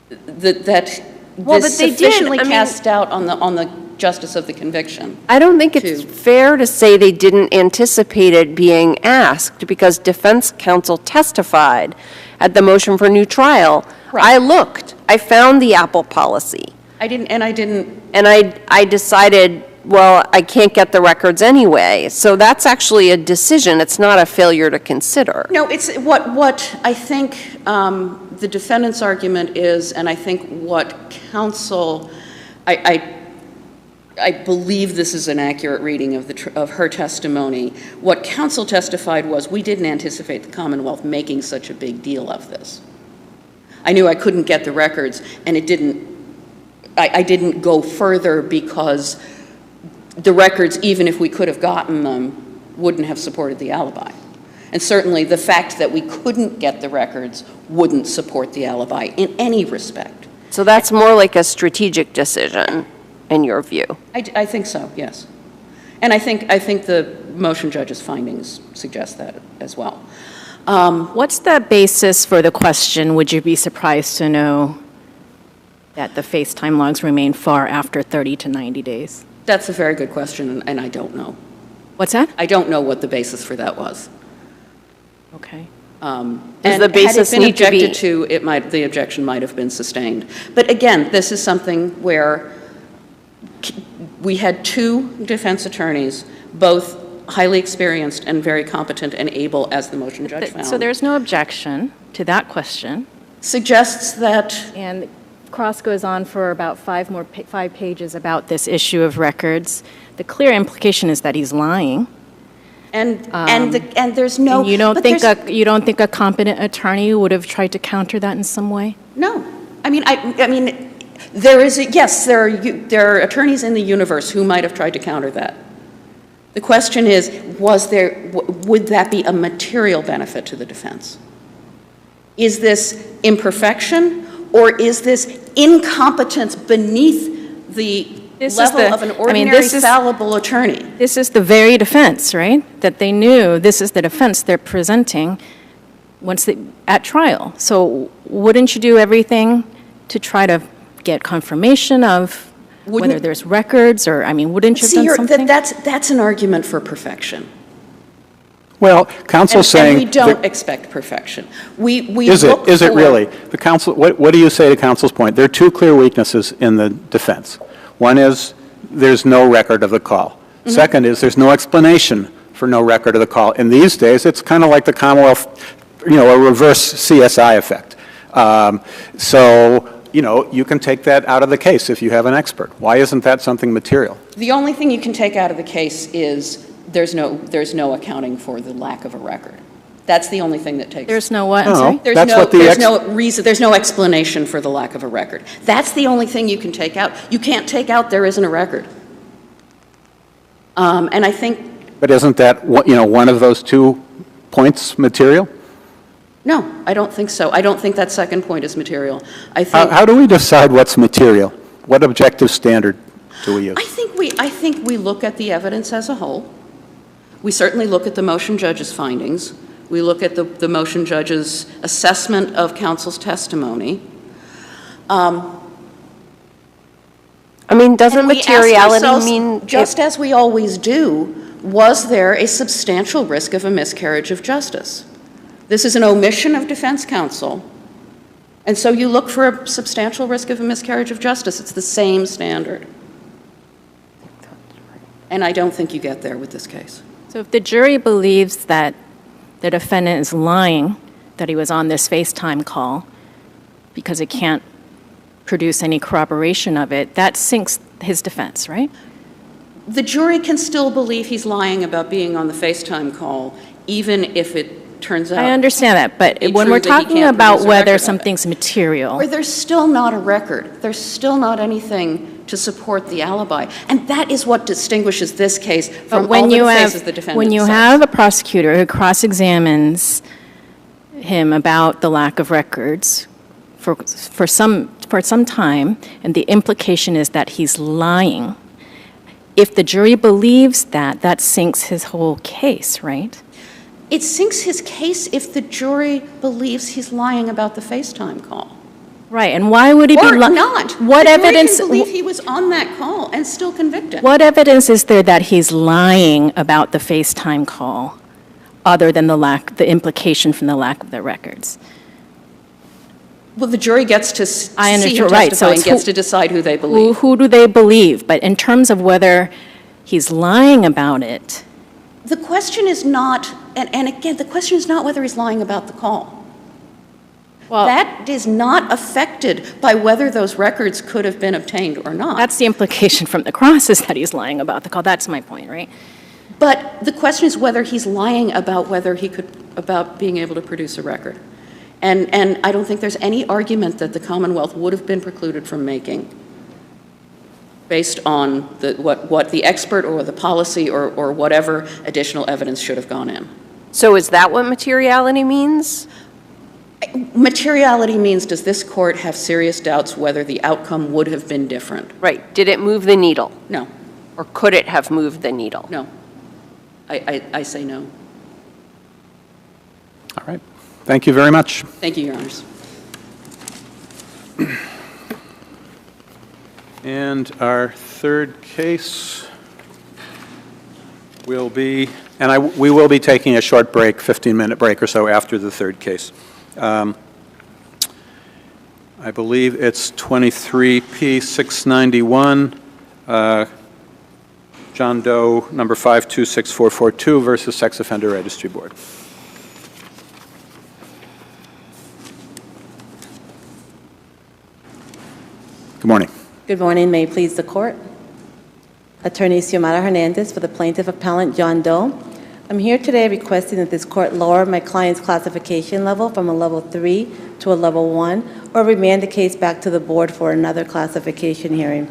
that this sufficiently cast doubt on the justice of the conviction. I don't think it's fair to say they didn't anticipate it being asked, because defense counsel testified at the motion for new trial. Right. I looked. I found the Apple policy. And I decided, well, I can't get the records anyway. So that's actually a decision. It's not a failure to consider. No, it's what I think the defendant's argument is, and I think what counsel, I believe this is an accurate reading of her testimony. What counsel testified was, we didn't anticipate the Commonwealth making such a big deal of this. I knew I couldn't get the records, and I didn't go further because the records, even if we could have gotten them, wouldn't have supported the alibi. And certainly the fact that we couldn't get the records wouldn't support the alibi in any respect. So that's more like a strategic decision, in your view? I think so, yes. And I think the motion judge's findings suggest that as well. What's the basis for the question, would you be surprised to know that the FaceTime logs remain far after 30 to 90 days? That's a very good question, and I don't know. What's that? I don't know what the basis for that was. Okay. Does the basis need to be- Had it been objected to, the objection might have been sustained. But again, this is something where we had two defense attorneys, both highly experienced and very competent and able, as the motion judge found. So there's no objection to that question. Suggests that, And Cross goes on for about 5 pages about this issue of records. The clear implication is that he's lying. and there's no. And you don't but think there's- you don't think a competent attorney would have tried to counter that in some way? No. I mean, there is, yes, there are attorneys in the universe who might have tried to counter that. The question is, would that be a material benefit to the defense? Is this imperfection, or is this incompetence beneath the level of an ordinary fallible attorney? This is the very defense, right? That they knew this is the defense they're presenting at trial. So wouldn't you do everything to try to get confirmation of whether there's records, or, wouldn't you have done something? That's an argument for perfection. Well, counsel's saying... And we don't expect perfection. We Is look it for- really? The counsel, what do you say to counsel's point? There are two clear weaknesses in the defense. One is there's no record of the call. Mm-hmm. Second is there's no explanation for no record of the call. In these days, it's kind of like the Commonwealth, a reverse CSI effect. You can take that out of the case if you have an expert. Why isn't that something material? The only thing you can take out of the case is there's no accounting for the lack of a record. That's the only thing that takes. There's no what? I'm No. sorry? There's no explanation for the lack of a record. That's the only thing you can take out. You can't take out there isn't a record. And I think. But isn't that, one of those 2 points material? No, I don't think so. I don't think that second point is material. I think. How do we decide what's material? What objective standard do we use? I think we look at the evidence as a whole. We certainly look at the motion judge's findings. We look at the motion judge's assessment of counsel's testimony. Doesn't And we ask materiality ourselves, mean... just as we always do, was there a substantial risk of a miscarriage of justice? This is an omission of defense counsel, and so you look for a substantial risk of a miscarriage of justice. It's the same standard. And I don't think you get there with this case. So if the jury believes that the defendant is lying, that he was on this FaceTime call, because it can't produce any corroboration of it, that sinks his defense, right? The jury can still believe he's lying about being on the FaceTime call, even if it turns out. I understand that, but be when true we're that he talking can't about produce a whether record of it. something's material, Where there's still not a record. There's still not anything to support the alibi. And that is what distinguishes this case from all the cases the defendant when you cites. have a prosecutor who cross-examines him about the lack of records for some time, and the implication is that he's lying, if the jury believes that, that sinks his whole case, right? It sinks his case if the jury believes he's lying about the FaceTime call. Right, and why would he be Or lying? not. What the evidence? Jury can believe he was on that call and still convict him. What evidence is there that he's lying about the FaceTime call, other than the implication from the lack of the records? Well, the jury gets to see him right, testify and gets to decide who they believe. Who do they believe? But in terms of whether he's lying about it, The question is not, and again, the question is not whether he's lying about the call. Well- That is not affected by whether those records could have been obtained or not. That's the implication from the cross, is that he's lying about the call. That's my point, right? But the question is whether he's lying about about being able to produce a record. And I don't think there's any argument that the Commonwealth would have been precluded from making based on what the expert or the policy or whatever additional evidence should have gone in. So is that what materiality means? Materiality means, does this court have serious doubts whether the outcome would have been different? Right. Did it move the needle? No, Or could it have moved the needle? no. I say no. All right. Thank you very much. Thank you, Your Honors. And our third case will be, and we will be taking a short break, 15-minute break or so after the third case. I believe it's 23P 691, John Doe number 526442 versus Sex Offender Registry Board. Good morning. Good morning. May it please the court. Attorney Xiomara Hernandez for the plaintiff appellant John Doe. I'm here today requesting that this court lower my client's classification level from a level 3 to a level 1 or remand the case back to the board for another classification hearing.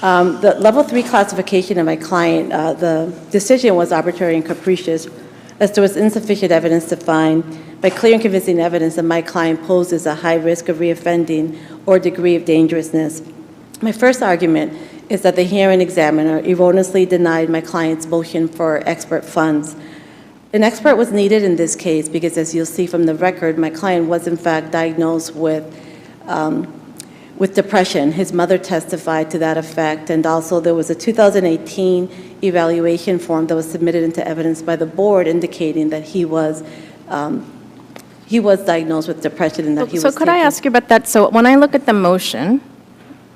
The level 3 classification of my client, the decision was arbitrary and capricious as there was insufficient evidence to find by clear and convincing evidence that my client poses a high risk of reoffending or degree of dangerousness. My first argument is that the hearing examiner erroneously denied my client's motion for expert funds. An expert was needed in this case because, as you'll see from the record, my client was in fact diagnosed with depression. His mother testified to that effect, and also there was a 2018 evaluation form that was submitted into evidence by the board indicating that he was diagnosed with depression and that he was So could I ask you about that? So when I look at the motion,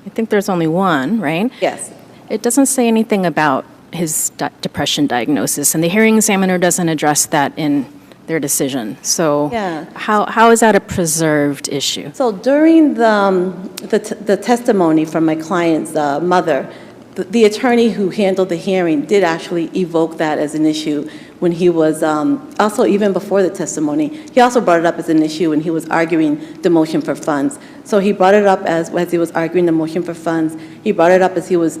I think there's only one, right? Yes. It doesn't say anything about his depression diagnosis, and the hearing examiner doesn't address that in their decision. So Yeah. how is that a preserved issue? So during the testimony from my client's mother, the attorney who handled the hearing did actually evoke that as an issue when he was, also even before the testimony, he also brought it up as an issue when he was arguing the motion for funds. So he brought it up as he was arguing the motion for funds. He brought it up as he was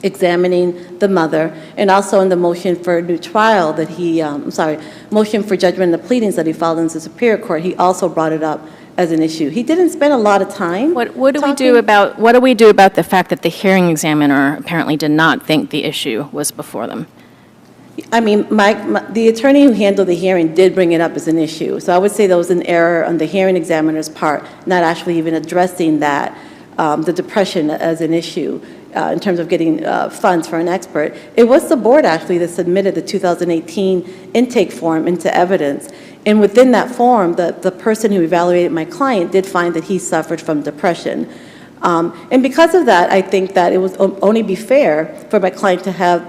examining the mother, and also in the motion for a new trial that he, motion for judgment in the pleadings that he filed in the Superior Court, he also brought it up as an issue. He didn't spend a lot of time. What do we do about the fact that the hearing examiner apparently did not think the issue was before them? I mean, the attorney who handled the hearing did bring it up as an issue. So I would say there was an error on the hearing examiner's part, not actually even addressing that, the depression as an issue in terms of getting funds for an expert. It was the board actually that submitted the 2018 intake form into evidence. And within that form, the person who evaluated my client did find that he suffered from depression. And because of that, I think that it would only be fair for my client to have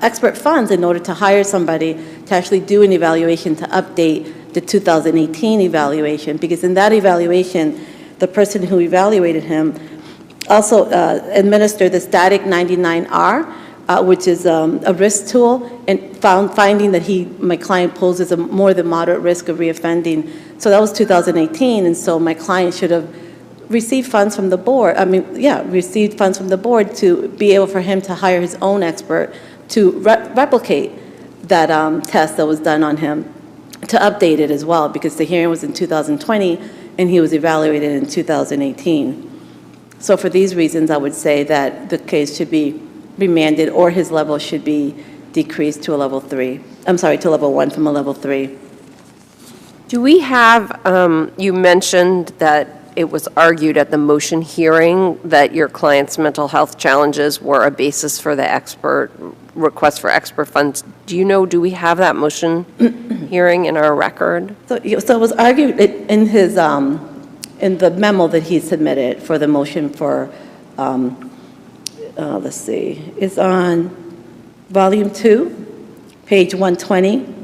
expert funds in order to hire somebody to actually do an evaluation to update the 2018 evaluation, because in that evaluation, the person who evaluated him also administered the static 99R, which is a risk tool, and finding that my client poses a more than moderate risk of reoffending. So that was 2018, and so my client should have received funds from the board. Received funds from the board to be able for him to hire his own expert to replicate that test that was done on him, to update it as well, because the hearing was in 2020 and he was evaluated in 2018. So for these reasons, I would say that the case should be remanded, or his level should be decreased to a level 3. I'm sorry, to level 1 from a level 3. Do we have, you mentioned that it was argued at the motion hearing that your client's mental health challenges were a basis for the request for expert funds. Do we have that motion hearing in our record? So it was argued in his, in the memo that he submitted for the motion for, let's see, it's on volume 2, page 120.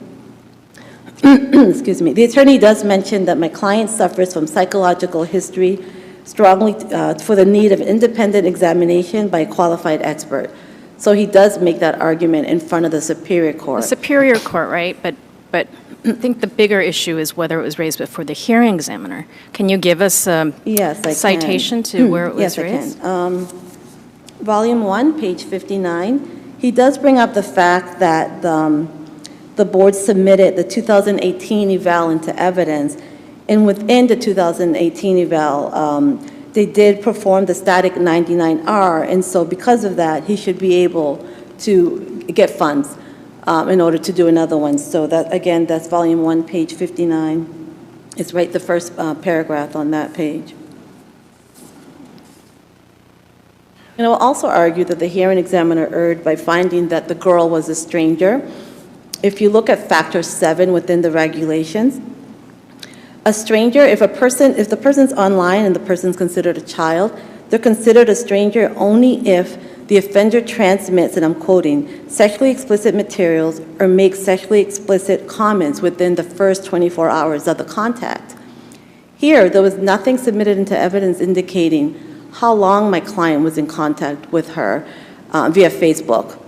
excuse me, the attorney does mention that my client suffers from psychological history strongly for the need of independent examination by a qualified expert. So he does make that argument in front of the Superior Court. The Superior Court, right? But I think the bigger issue is whether it was raised before the hearing examiner. Can you give us a Yes, I can. citation to where it was raised? Yes, I can. Volume 1, page 59, he does bring up the fact that the board submitted the 2018 eval into evidence, and within the 2018 eval, they did perform the static 99R, and so because of that, he should be able to get funds in order to do another one. So that, again, that's volume 1, page 59. It's right the first paragraph on that page. And I will also argue that the hearing examiner erred by finding that the girl was a stranger. If you look at factor 7 within the regulations, a stranger, if the person's online and the person's considered a child, they're considered a stranger only if the offender transmits, and I'm quoting, sexually explicit materials or makes sexually explicit comments within the first 24 hours of the contact. Here, there was nothing submitted into evidence indicating how long my client was in contact with her via Facebook.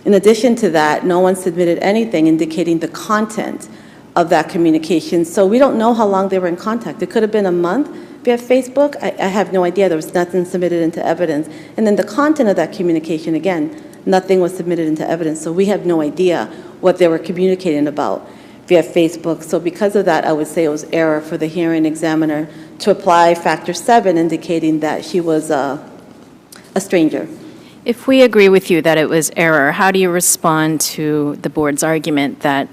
In addition to that, no one submitted anything indicating the content of that communication, so we don't know how long they were in contact. It could have been a month via Facebook. I have no idea. There was nothing submitted into evidence. And then the content of that communication, again, nothing was submitted into evidence, so we have no idea what they were communicating about via Facebook. So because of that, I would say it was error for the hearing examiner to apply factor 7, indicating that she was a stranger. If we agree with you that it was error, how do you respond to the board's argument that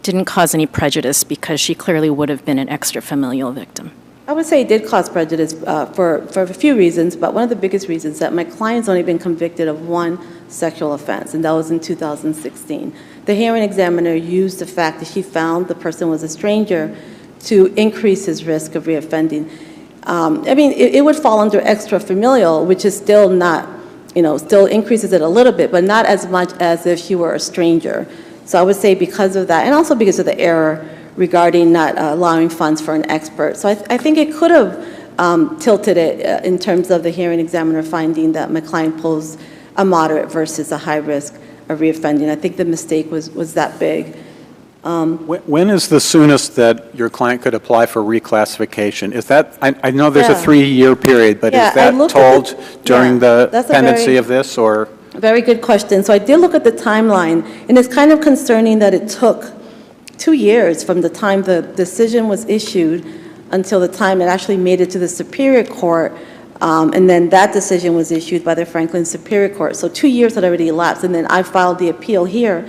didn't cause any prejudice because she clearly would have been an extrafamilial victim? I would say it did cause prejudice for a few reasons, but one of the biggest reasons is that my client's only been convicted of one sexual offense, and that was in 2016. The hearing examiner used the fact that she found the person was a stranger to increase his risk of reoffending. I mean, it would fall under extrafamilial, which is still not, still increases it a little bit, but not as much as if she were a stranger. So I would say because of that, and also because of the error regarding not allowing funds for an expert. So I think it could have tilted it in terms of the hearing examiner finding that my client posed a moderate versus a high risk of reoffending. I think the mistake was that big. When is the soonest that your client could apply for reclassification? Is that, I know there's a 3-year period, but is that told during the pendency of this, or? Very good question. So I did look at the timeline, and it's kind of concerning that it took 2 years from the time the decision was issued until the time it actually made it to the Superior Court, and then that decision was issued by the Franklin Superior Court. So 2 years had already elapsed, and then I filed the appeal here,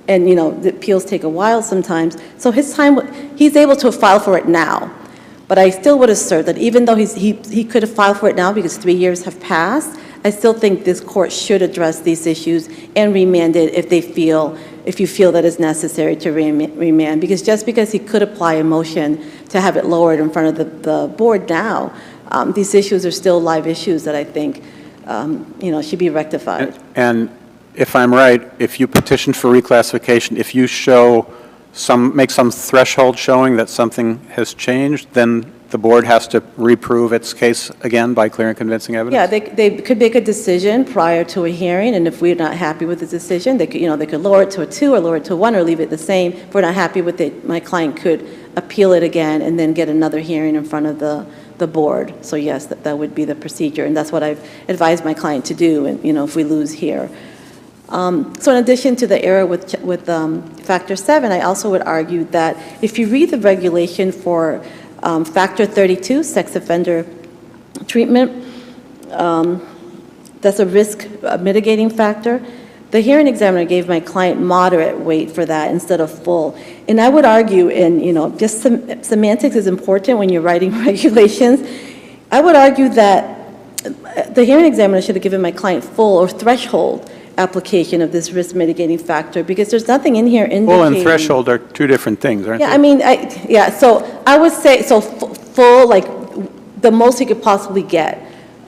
and the appeals take a while sometimes. So he's able to file for it now. But I still would assert that even though he could have filed for it now because 3 years have passed, I still think this court should address these issues and remand it if you feel that it's necessary to remand. Because just because he could apply a motion to have it lowered in front of the board now, these issues are still live issues that I think should be rectified. And if I'm right, if you petition for reclassification, if you make some threshold showing that something has changed, then the board has to reprove its case again by clear and convincing evidence? Yeah, they could make a decision prior to a hearing, and if we're not happy with the decision, they could lower it to a 2 or lower it to 1 or leave it the same. If we're not happy with it, my client could appeal it again and then get another hearing in front of the board. So yes, that would be the procedure, and that's what I've advised my client to do, and if we lose here. So in addition to the error with factor 7, I also would argue that if you read the regulation for factor 32, sex offender treatment, that's a risk mitigating factor. The hearing examiner gave my client moderate weight for that instead of full. And I would argue, and just semantics is important when you're writing regulations. I would argue that the hearing examiner should have given my client full or threshold application of this risk mitigating factor, because there's nothing in here indicating. Full and threshold are two different things, aren't they? So I would say, full, like the most he could possibly get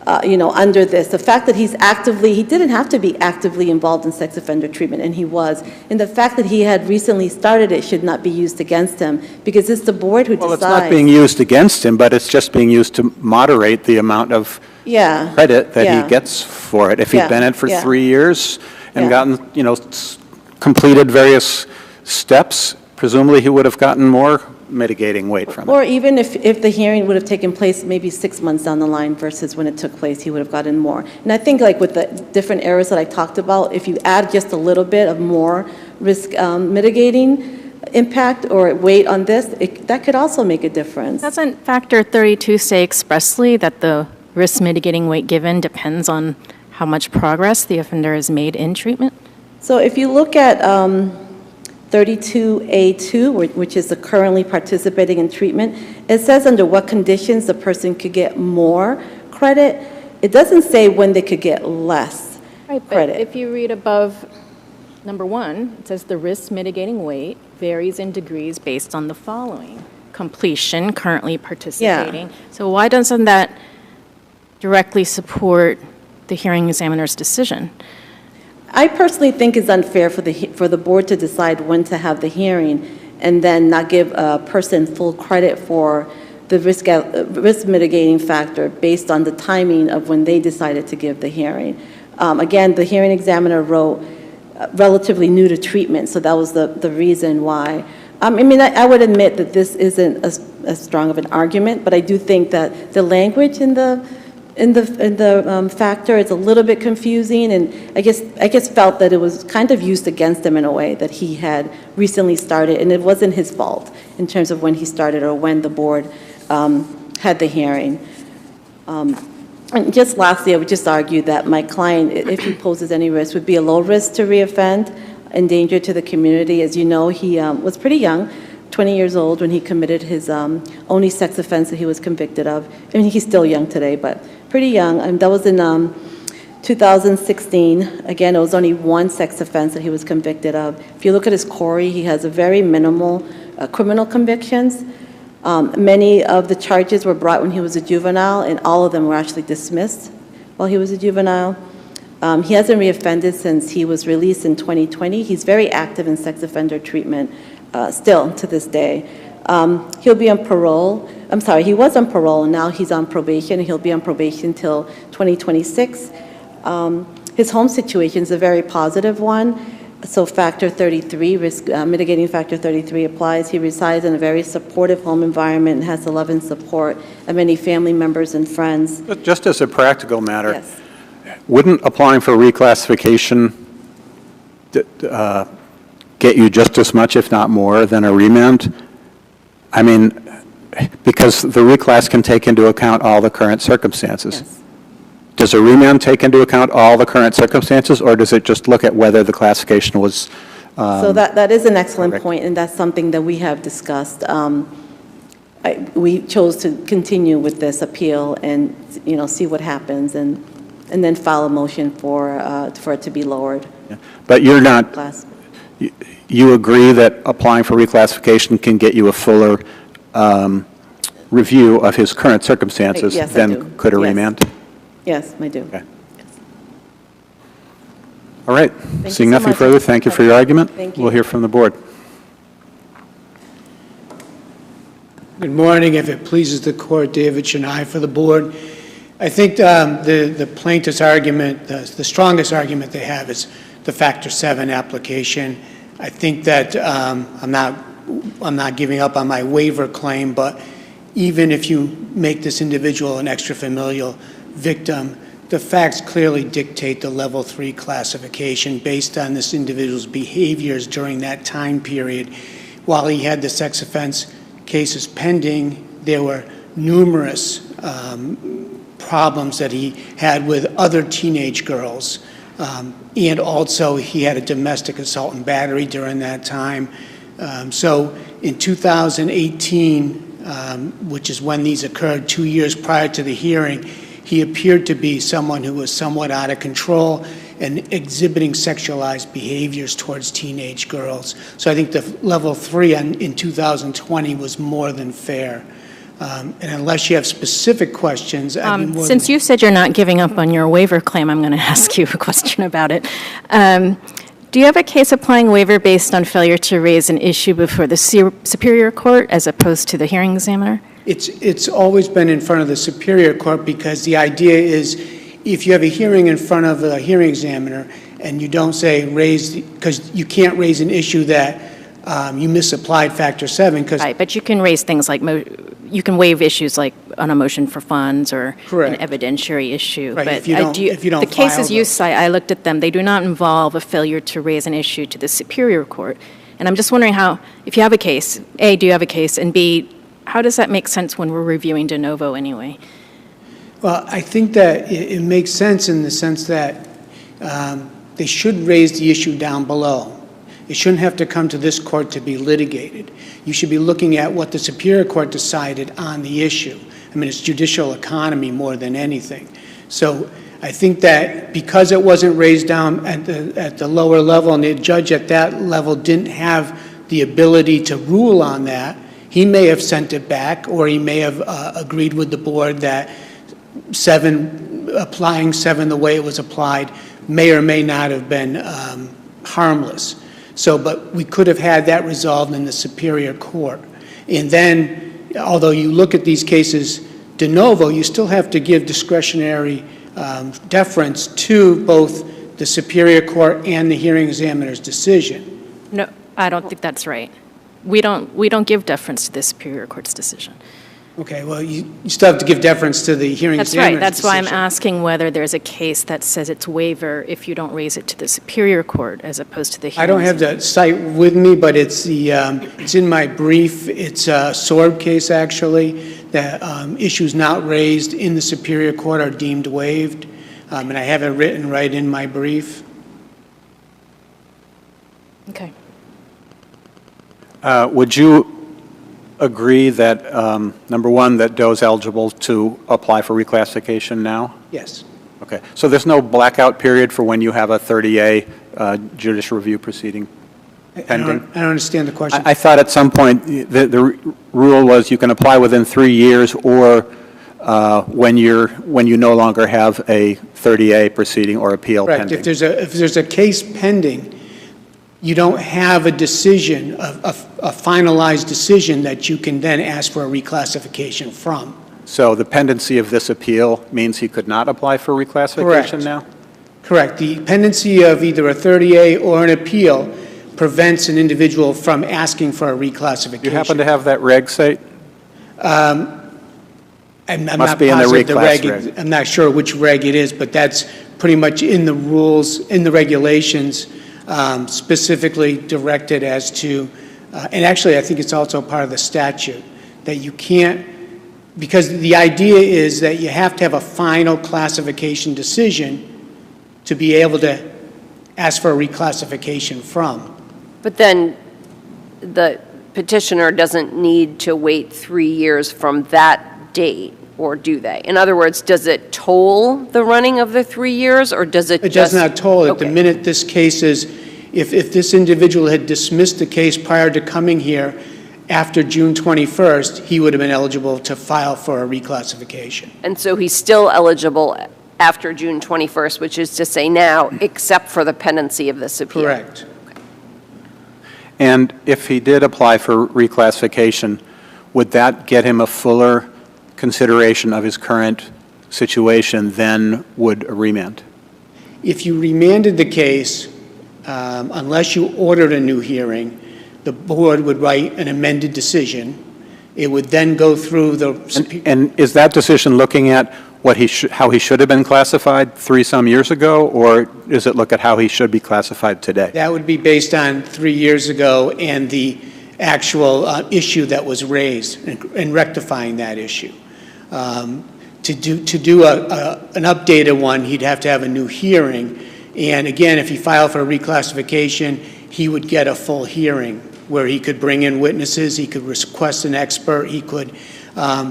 under this. The fact that he didn't have to be actively involved in sex offender treatment, and he was. And the fact that he had recently started it should not be used against him, because it's the board who decides. Well, it's not being used against him, but it's just being used to moderate the amount of credit that he gets for it. If he'd been in for 3 years and gotten, completed various steps, presumably he would have gotten more mitigating weight from it. Or even if the hearing would have taken place maybe 6 months down the line versus when it took place, he would have gotten more. And I think like with the different areas that I talked about, if you add just a little bit of more risk mitigating impact or weight on this, that could also make a difference. Doesn't Factor 32 say expressly that the risk mitigating weight given depends on how much progress the offender has made in treatment? So if you look at 32A2, which is the currently participating in treatment, it says under what conditions the person could get more credit. It doesn't say when they could get less Right, but credit. if you read above number 1, it says the risk mitigating weight varies in degrees based on the following: completion, currently participating. So why doesn't that directly support the hearing examiner's decision? I personally think it's unfair for the board to decide when to have the hearing and then not give a person full credit for the risk mitigating factor based on the timing of when they decided to give the hearing. Again, the hearing examiner wrote relatively new to treatment, so that was the reason why. I would admit that this isn't as strong of an argument, but I do think that the language in the factor is a little bit confusing, and I guess felt that it was kind of used against him in a way, that he had recently started, and it wasn't his fault in terms of when he started or when the board had the hearing. And just lastly, I would just argue that my client, if he poses any risk, would be a low risk to reoffend, in danger to the community. As you know, he was pretty young, 20 years old, when he committed his only sex offense that he was convicted of. I mean, he's still young today, but pretty young. And that was in 2016. Again, it was only one sex offense that he was convicted of. If you look at his query, he has a very minimal criminal convictions. Many of the charges were brought when he was a juvenile, and all of them were actually dismissed while he was a juvenile. He hasn't reoffended since he was released in 2020. He's very active in sex offender treatment still to this day. He'll be on parole. I'm sorry, he was on parole, and now he's on probation. He'll be on probation till 2026. His home situation is a very positive one. So factor 33, risk mitigating factor 33 applies. He resides in a very supportive home environment and has the love and support of many family members and friends. But just as a practical matter, Yes. wouldn't applying for reclassification get you just as much, if not more, than a remand? I mean, because the reclass can take into account all the current circumstances. Yes. Does a remand take into account all the current circumstances, or does it just look at whether the classification was So that is an excellent correct. point, and that's something that we have discussed. We chose to continue with this appeal and, see what happens, and then file a motion for it to be lowered. But you're not, Class. you agree that applying for reclassification can get you a fuller review of his current circumstances Yes, I than do. could a Yes. remand? Yes, I do. Okay. All right. you Seeing so nothing much. further, thank you for your argument. Thank you. We'll hear from the board. Good morning. If it pleases the court, David Chennai for the board. I think the plaintiff's argument, the strongest argument they have is the Factor 7 application. I think that I'm not giving up on my waiver claim, but even if you make this individual an extrafamilial victim, the facts clearly dictate the level 3 classification based on this individual's behaviors during that time period. While he had the sex offense cases pending, there were numerous problems that he had with other teenage girls. And also he had a domestic assault and battery during that time. So in 2018, which is when these occurred, 2 years prior to the hearing, he appeared to be someone who was somewhat out of control and exhibiting sexualized behaviors towards teenage girls. So I think the level 3 in 2020 was more than fair. And unless you have specific questions, I'd be more Since than- you said you're not giving up on your waiver claim, I'm going to ask you a question about it. Do you have a case applying waiver based on failure to raise an issue before the Superior Court as opposed to the hearing examiner? It's always been in front of the Superior Court because the idea is if you have a hearing in front of a hearing examiner and you don't say raise, because you can't raise an issue that you misapplied Factor 7, because Right, but you can raise things like, you can waive issues like on a motion for funds or Correct. an evidentiary issue. Right, But if you don't- if you don't the cases file you the- cite, I looked at them, they do not involve a failure to raise an issue to the Superior Court. And I'm just wondering how, if you have a case, A, do you have a case, and B, how does that make sense when we're reviewing de novo anyway? well, I think that it makes sense in the sense that they should raise the issue down below. It shouldn't have to come to this court to be litigated. You should be looking at what the Superior Court decided on the issue. I mean, it's judicial economy more than anything. So I think that because it wasn't raised down at the lower level and the judge at that level didn't have the ability to rule on that, he may have sent it back, or he may have agreed with the board that applying 7 the way it was applied may or may not have been harmless. So, but we could have had that resolved in the Superior Court. And then, although you look at these cases de novo, you still have to give discretionary deference to both the Superior Court and the hearing examiner's decision. No, I don't think that's right. We don't give deference to the Superior Court's decision. Okay, well, you still have to give deference to the hearing That's examiner's right. That's why I'm decision. asking whether there's a case that says it's waiver if you don't raise it to the Superior Court as opposed to the hearing. I don't have the site with me, but it's it's in my brief. It's a Sorb case, actually, that issues not raised in the Superior Court are deemed waived, and I have it written right in my brief. Okay. Would you agree that, number one, that Doe's eligible to apply for reclassification now? Yes. Okay. So there's no blackout period for when you have a 30A judicial review proceeding pending? I don't understand the question. I thought at some point the rule was you can apply within 3 years or when you no longer have a 30A proceeding or appeal Correct. pending. If there's a case pending, you don't have a decision, a finalized decision that you can then ask for a reclassification from. So the pendency of this appeal means he could not apply for reclassification Correct. now? Correct. The pendency of either a 30A or an appeal prevents an individual from asking for a reclassification. Do you happen to have that reg site? I'm Must not be in the positive reclass reg. I'm not sure which reg it is, but that's pretty much in the rules, in the regulations, specifically directed as to, and actually I think it's also part of the statute, that you can't, because the idea is that you have to have a final classification decision to be able to ask for a reclassification from. But then the petitioner doesn't need to wait 3 years from that date, or do they? In other words, does it toll the running of the 3 years, or does it It just? does not toll it. Okay. The minute this case is, if this individual had dismissed the case prior to coming here after June 21st, he would have been eligible to file for a reclassification. And so he's still eligible after June 21st, which is to say now, except for the pendency of this appeal? Correct. And if he did apply for reclassification, would that get him a fuller consideration of his current situation than would a remand? If you remanded the case, unless you ordered a new hearing, the board would write an amended decision. It would then go through the... And is that decision looking at what how he should have been classified 3-some years ago, or does it look at how he should be classified today? That would be based on 3 years ago and the actual issue that was raised and rectifying that issue. To do an updated one, he'd have to have a new hearing. And again, if he filed for a reclassification, he would get a full hearing where he could bring in witnesses, he could request an expert, he could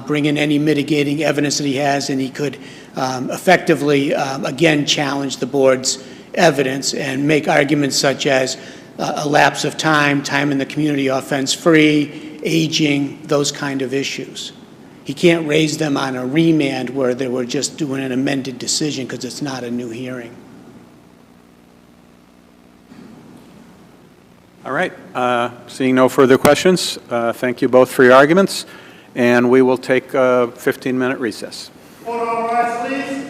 bring in any mitigating evidence that he has, and he could effectively, again, challenge the board's evidence and make arguments such as a lapse of time in the community offense-free, aging, those kind of issues. he can't raise them on a remand where they were just doing an amended decision because it's not a new hearing. All right. Seeing no further questions, thank you both for your arguments, and we will take a 15-minute recess. Order all rise, please.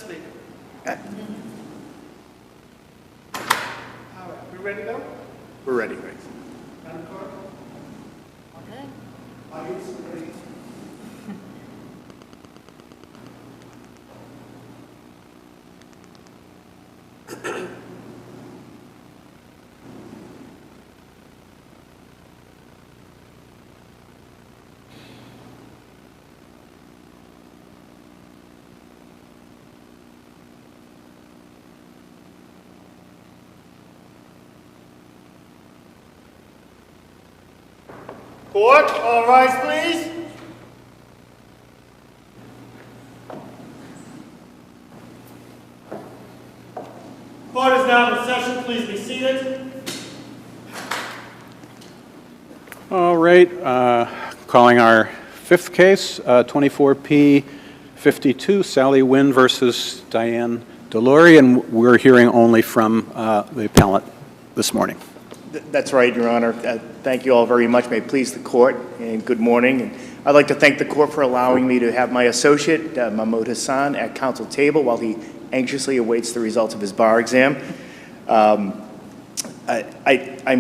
speak. Okay. All right, we ready to go? We're ready, Greg. Madam Clerk? Okay. Audience, ready? Court, all rise, please. Court is now in session. Please be seated. All right, calling our fifth case, 24P52, Sally Wynn versus Diane Delory, and we're hearing only from the appellant this morning. That's right, Your Honor. Thank you all very much. May it please the court, and good morning. And I'd like to thank the court for allowing me to have my associate, Mahmoud Hassan, at counsel table while he anxiously awaits the results of his bar exam. I'm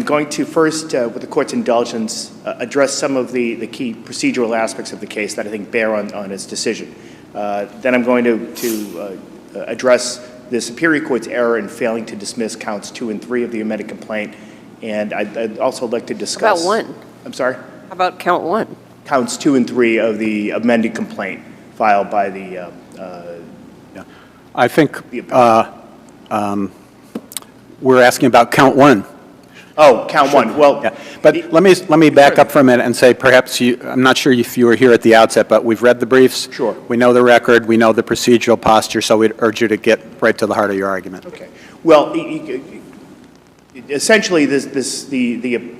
going to first, with the court's indulgence, address some of the key procedural aspects of the case that I think bear on its decision. Then I'm going to address the Superior Court's error in failing to dismiss counts 2 and 3 of the amended complaint. And I'd also like to discuss... About 1? I'm sorry? How about count 1? Counts 2 and 3 of the amended complaint filed by the... Yeah. I think we're asking about count 1. Oh, count 1. Well, yeah. But let me back up for a minute and say perhaps I'm not sure if you were here at the outset, but we've read the briefs. Sure. We know the record. We know the procedural posture, so we'd urge you to get right to the heart of your argument. Okay. Well, essentially, the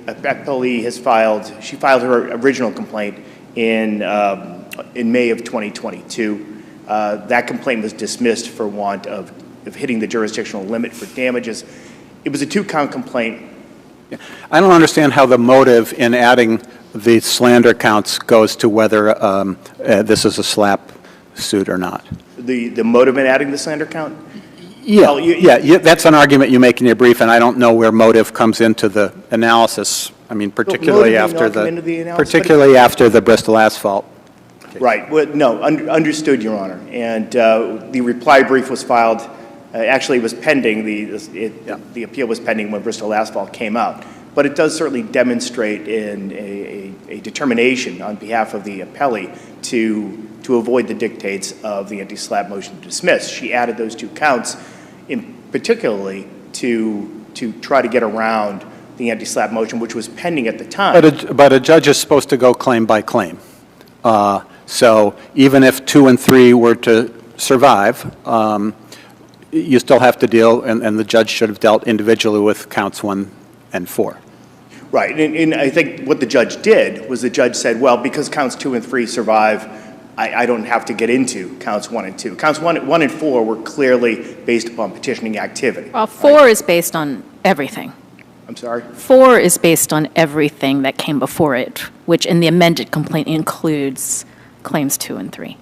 appellee has filed, she filed her original complaint in May of 2022. That complaint was dismissed for want of hitting the jurisdictional limit for damages. It was a 2-count complaint. Yeah. I don't understand how the motive in adding the slander counts goes to whether this is a slap suit or not. The motive in adding the slander count? Yeah, Well, that's an argument you make in your brief, and I don't know where motive comes into the analysis. I mean, particularly after the Bristol asphalt case. Right. Well, no, understood, Your Honor. And the reply brief was filed. Actually, it was pending. The appeal was pending when Bristol asphalt came out. But it does certainly demonstrate in a determination on behalf of the appellee to avoid the dictates of the anti-slap motion to dismiss. She added those 2 counts, particularly to try to get around the anti-slap motion, which was pending at the time. But a judge is supposed to go claim by claim. So even if 2 and 3 were to survive, you still have to deal, and the judge should have dealt individually with counts 1 and 4. Right, and I think what the judge did was the judge said, well, because counts 2 and 3 survive, I don't have to get into counts 1 and 2. Counts 1 and 4 were clearly based upon petitioning activity. Well, 4 is based on everything. I'm sorry? 4 is based on everything that came before it, which in the amended complaint includes claims 2 and 3.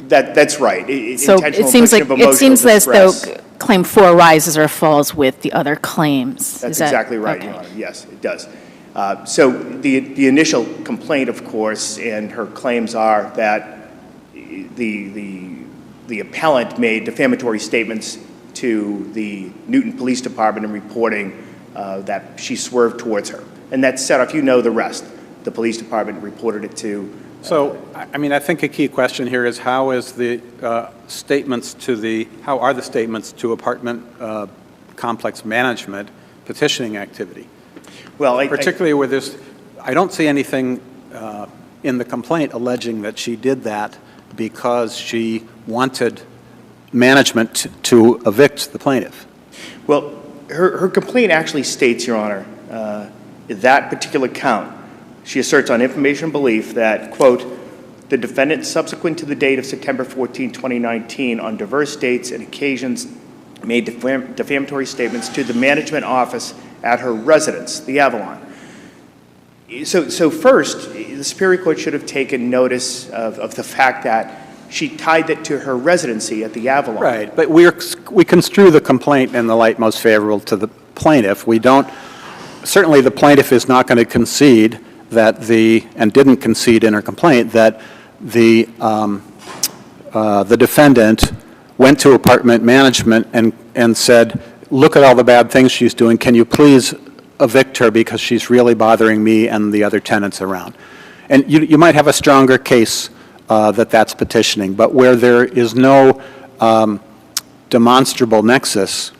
That's right. So it seems as though claim 4 rises or falls with the other claims. That's exactly right, Your Honor. Yes, it does. So the initial complaint, of course, and her claims are that the appellant made defamatory statements to the Newton Police Department in reporting that she swerved towards her. And that set off, you know the rest. The police department reported it to. So, I mean, I think a key question here is how is the statements how are the statements to apartment complex management petitioning activity? Well, particularly where I don't see anything in the complaint alleging that she did that because she wanted management to evict the plaintiff. Well, her complaint actually states, Your Honor, that particular count. She asserts on information and belief that, quote, the defendant subsequent to the date of September 14, 2019, on diverse dates and occasions made defamatory statements to the management office at her residence, the Avalon. So first, the Superior Court should have taken notice of the fact that She tied it to her residency at the Avalon. Right, but we construe the complaint in the light most favorable to the plaintiff. We don't, certainly the plaintiff is not going to concede that and didn't concede in her complaint, that the defendant went to apartment management and said, look at all the bad things she's doing, can you please evict her because she's really bothering me and the other tenants around. And you might have a stronger case that's petitioning, but where there is no demonstrable nexus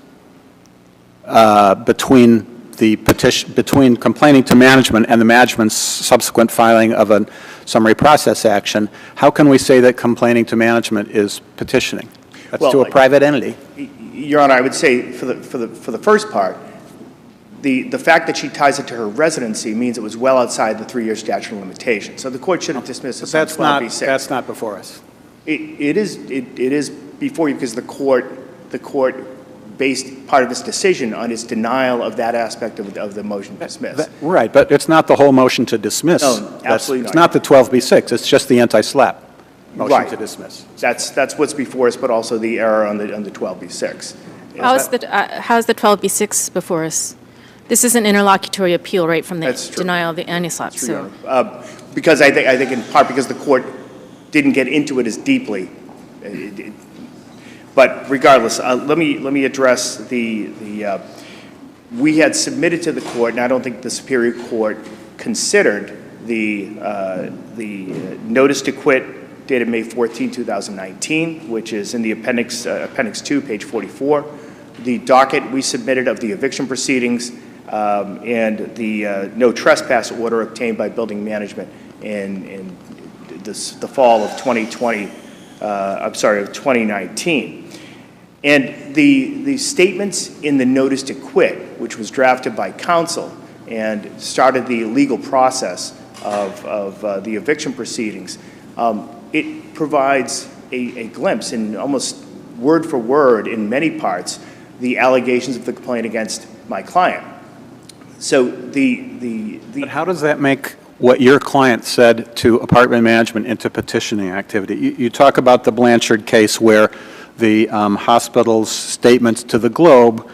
between between complaining to management and the management's subsequent filing of a summary process action, how can we say that complaining to management is petitioning? That's to a private entity. Your Honor, I would say for the first part, the fact that she ties it to her residency means it was well outside the 3-year statute of limitations. So the court shouldn't dismiss this on 12b-6. That's not before us. It is before you because the court based part of its decision on its denial of that aspect of the motion to dismiss. Right, but it's not the whole motion to dismiss. No, absolutely It's not the 12b-6. It's just the anti-SLAPP motion to dismiss. That's what's before us, but also the error on the 12b-6. How's the 12b-6 before us? This is an interlocutory appeal, right, from the denial of the anti-SLAPP. So, because I think in part because the court didn't get into it as deeply. But regardless, let me address we had submitted to the court, and I don't think the Superior Court considered the notice to quit dated May 14, 2019, which is in the appendix 2, page 44, the docket we submitted of the eviction proceedings, and the no trespass order obtained by building management in the fall of 2019. And the statements in the notice to quit, which was drafted by counsel and started the legal process of the eviction proceedings, it provides a glimpse in almost word for word in many parts the allegations of the complaint against my client. So But how does that make what your client said to apartment management into petitioning activity? You talk about the Blanchard case where the hospital's statements to the Globe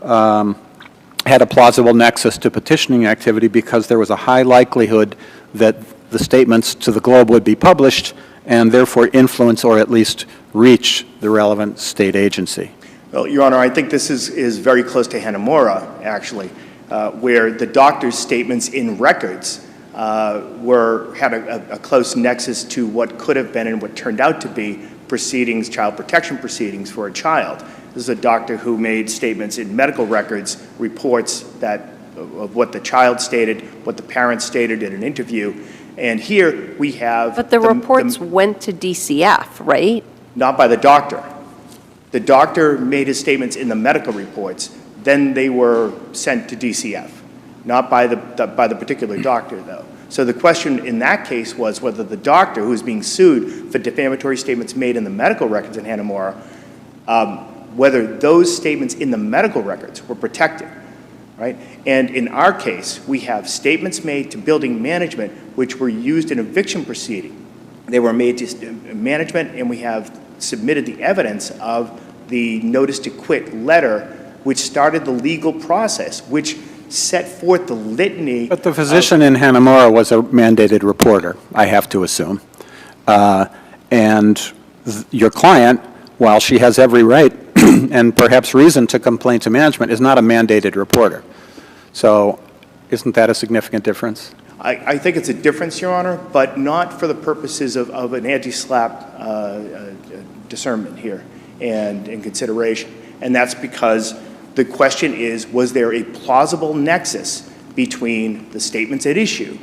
had a plausible nexus to petitioning activity because there was a high likelihood that the statements to the Globe would be published and therefore influence or at least reach the relevant state agency. Well, Your Honor, I think this is very close to Hanamura, actually, where the doctor's statements in records had a close nexus to what could have been and what turned out to be proceedings, child protection proceedings for a child. This is a doctor who made statements in medical records, reports of what the child stated, what the parents stated in an interview. And here we have... But the reports went to DCF, right? Not by the doctor. The doctor made his statements in the medical reports, then they were sent to DCF, not by the particular doctor, though. So the question in that case was whether the doctor who was being sued for defamatory statements made in the medical records in Hanamura, whether those statements in the medical records were protected, right? And in our case, we have statements made to building management which were used in eviction proceeding. They were made to management, and we have submitted the evidence of the notice to quit letter, which started the legal process, which set forth the litany. But the physician in Hanamura was a mandated reporter, I have to assume. And your client, while she has every right and perhaps reason to complain to management, is not a mandated reporter. So isn't that a significant difference? I think it's a difference, Your Honor, but not for the purposes of an anti-SLAPP discernment here and in consideration. And that's because the question is, was there a plausible nexus between the statements at issue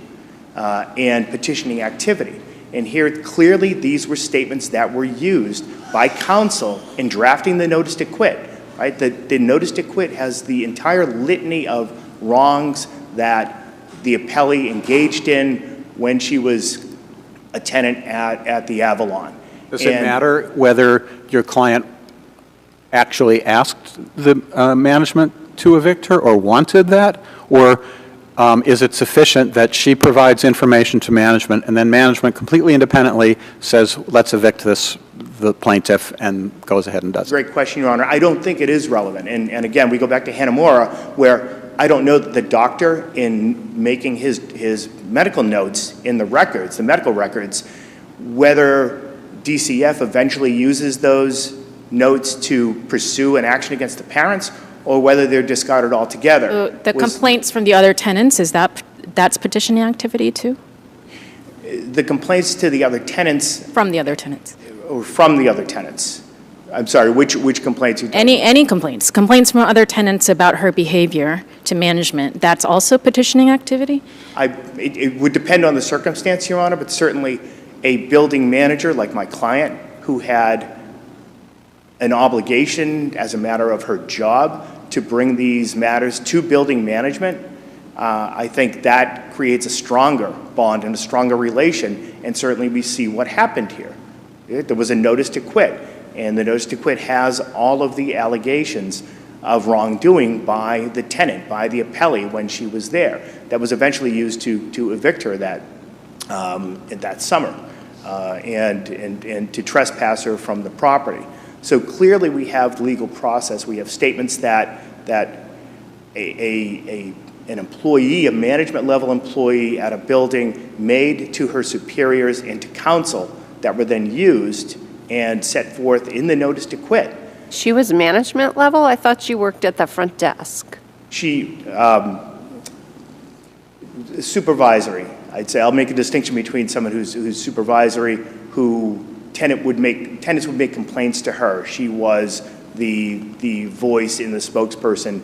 and petitioning activity? And here, clearly, these were statements that were used by counsel in drafting the notice to quit, right? The notice to quit has the entire litany of wrongs that the appellee engaged in when she was a tenant at the Avalon. Does it matter whether your client actually asked the management to evict her or wanted that? Or is it sufficient that she provides information to management and then management completely independently says, let's evict the plaintiff, and goes ahead and does it? Great question, Your Honor. I don't think it is relevant. And again, we go back to Hanamura, where I don't know that the doctor, in making his medical notes in the records, the medical records, whether DCF eventually uses those notes to pursue an action against the parents, or whether they're discarded altogether. The complaints from the other tenants, that's petitioning activity too? The complaints to the other tenants, From the other tenants? or from the other tenants. I'm sorry, which complaints? Any complaints? Complaints from other tenants about her behavior to management, that's also petitioning activity? It would depend on the circumstance, Your Honor, but certainly a building manager like my client who had an obligation as a matter of her job to bring these matters to building management, I think that creates a stronger bond and a stronger relation, and certainly we see what happened here. There was a notice to quit, and the notice to quit has all of the allegations of wrongdoing by the tenant, by the appellee when she was there. That was eventually used to evict her that summer and to trespass her from the property. So clearly we have legal process. We have statements that an employee, a management level employee at a building made to her superiors and to counsel that were then used and set forth in the notice to quit. She was management level? I thought she worked at the front desk. She, supervisory, I'd say. I'll make a distinction between someone who's supervisory, who tenants would make complaints to her. She was the voice in the spokesperson,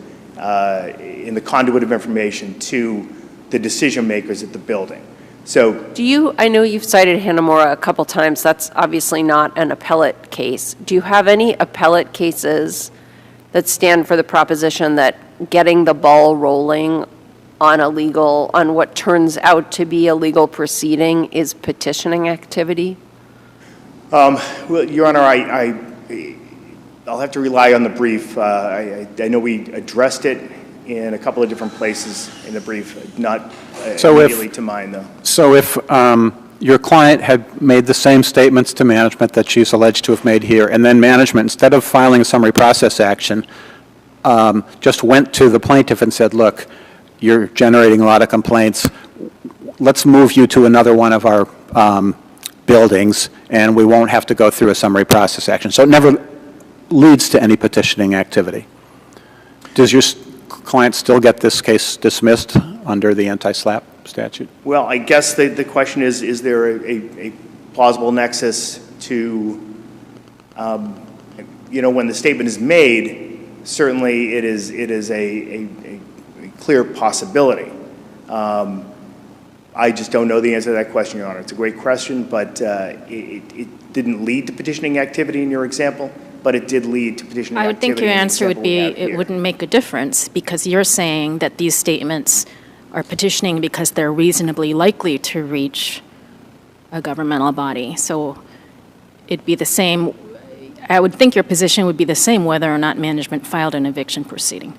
in the conduit of information to the decision makers at the building. So I know you've cited Hanamura a couple times. That's obviously not an appellate case. Do you have any appellate cases that stand for the proposition that getting the ball rolling on what turns out to be a legal proceeding is petitioning activity? Well, Your Honor, I'll have to rely on the brief. I know we addressed it in a couple of different places in the brief, not immediately to mind, though. So if your client had made the same statements to management that she's alleged to have made here, and then management, instead of filing a summary process action, just went to the plaintiff and said, look, you're generating a lot of complaints, let's move you to another one of our buildings, and we won't have to go through a summary process action. So it never leads to any petitioning activity. Does your client still get this case dismissed under the anti-SLAPP statute? Well, I guess the question is there a plausible nexus to, when the statement is made, certainly it is a clear possibility. I just don't know the answer to that question, Your Honor. It's a great question, but it didn't lead to petitioning activity in your example, but it did lead to petitioning activity. I would think your answer would be it wouldn't make a difference because you're saying that these statements are petitioning because they're reasonably likely to reach a governmental body. So it'd be the same. I would think your position would be the same whether or not management filed an eviction proceeding.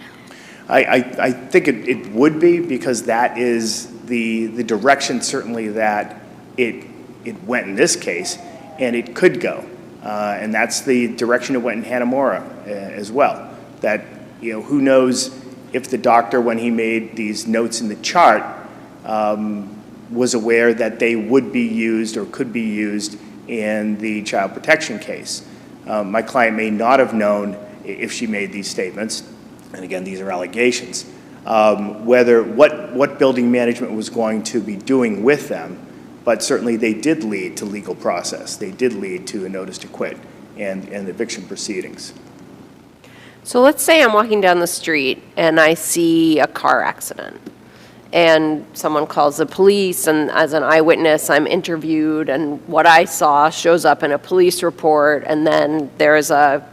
I think it would be because that is the direction certainly that it went in this case, and it could go. And that's the direction it went in Hanamura as well. That, who knows if the doctor, when he made these notes in the chart, was aware that they would be used or could be used in the child protection case. My client may not have known if she made these statements, and again, these are allegations, what building management was going to be doing with them, but certainly they did lead to legal process. They did lead to a notice to quit and eviction proceedings. So let's say I'm walking down the street and I see a car accident and someone calls the police, and as an eyewitness I'm interviewed, and what I saw shows up in a police report, and then there's a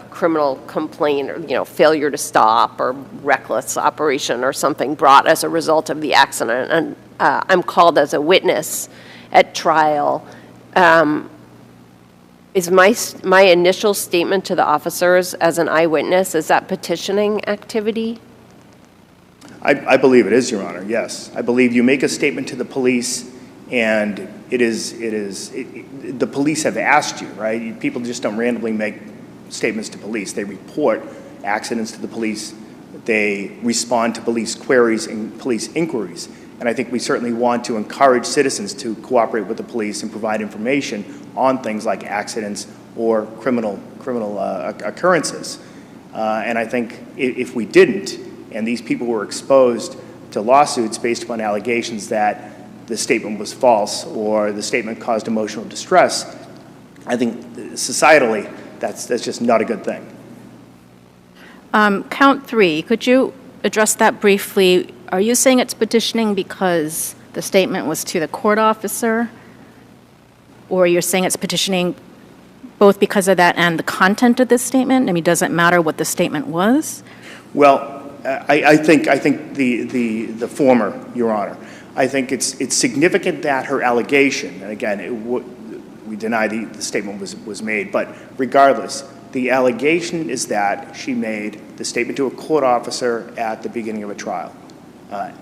criminal complaint or, failure to stop or reckless operation or something brought as a result of the accident, and I'm called as a witness at trial. Is my initial statement to the officers as an eyewitness, is that petitioning activity? I believe it is, Your Honor, yes. I believe you make a statement to the police, and the police have asked you, right? People just don't randomly make statements to police. They report accidents to the police. They respond to police queries and police inquiries. And I think we certainly want to encourage citizens to cooperate with the police and provide information on things like accidents or criminal occurrences. And I think if we didn't, and these people were exposed to lawsuits based upon allegations that the statement was false or the statement caused emotional distress, I think societally that's just not a good thing. Count 3, could you address that briefly? Are you saying it's petitioning because the statement was to the court officer? Or you're saying it's petitioning both because of that and the content of this statement? I mean, does it matter what the statement was? Well, I think the former, Your Honor. I think it's significant that her allegation, and again, we deny the statement was made, but regardless, the allegation is that she made the statement to a court officer at the beginning of a trial.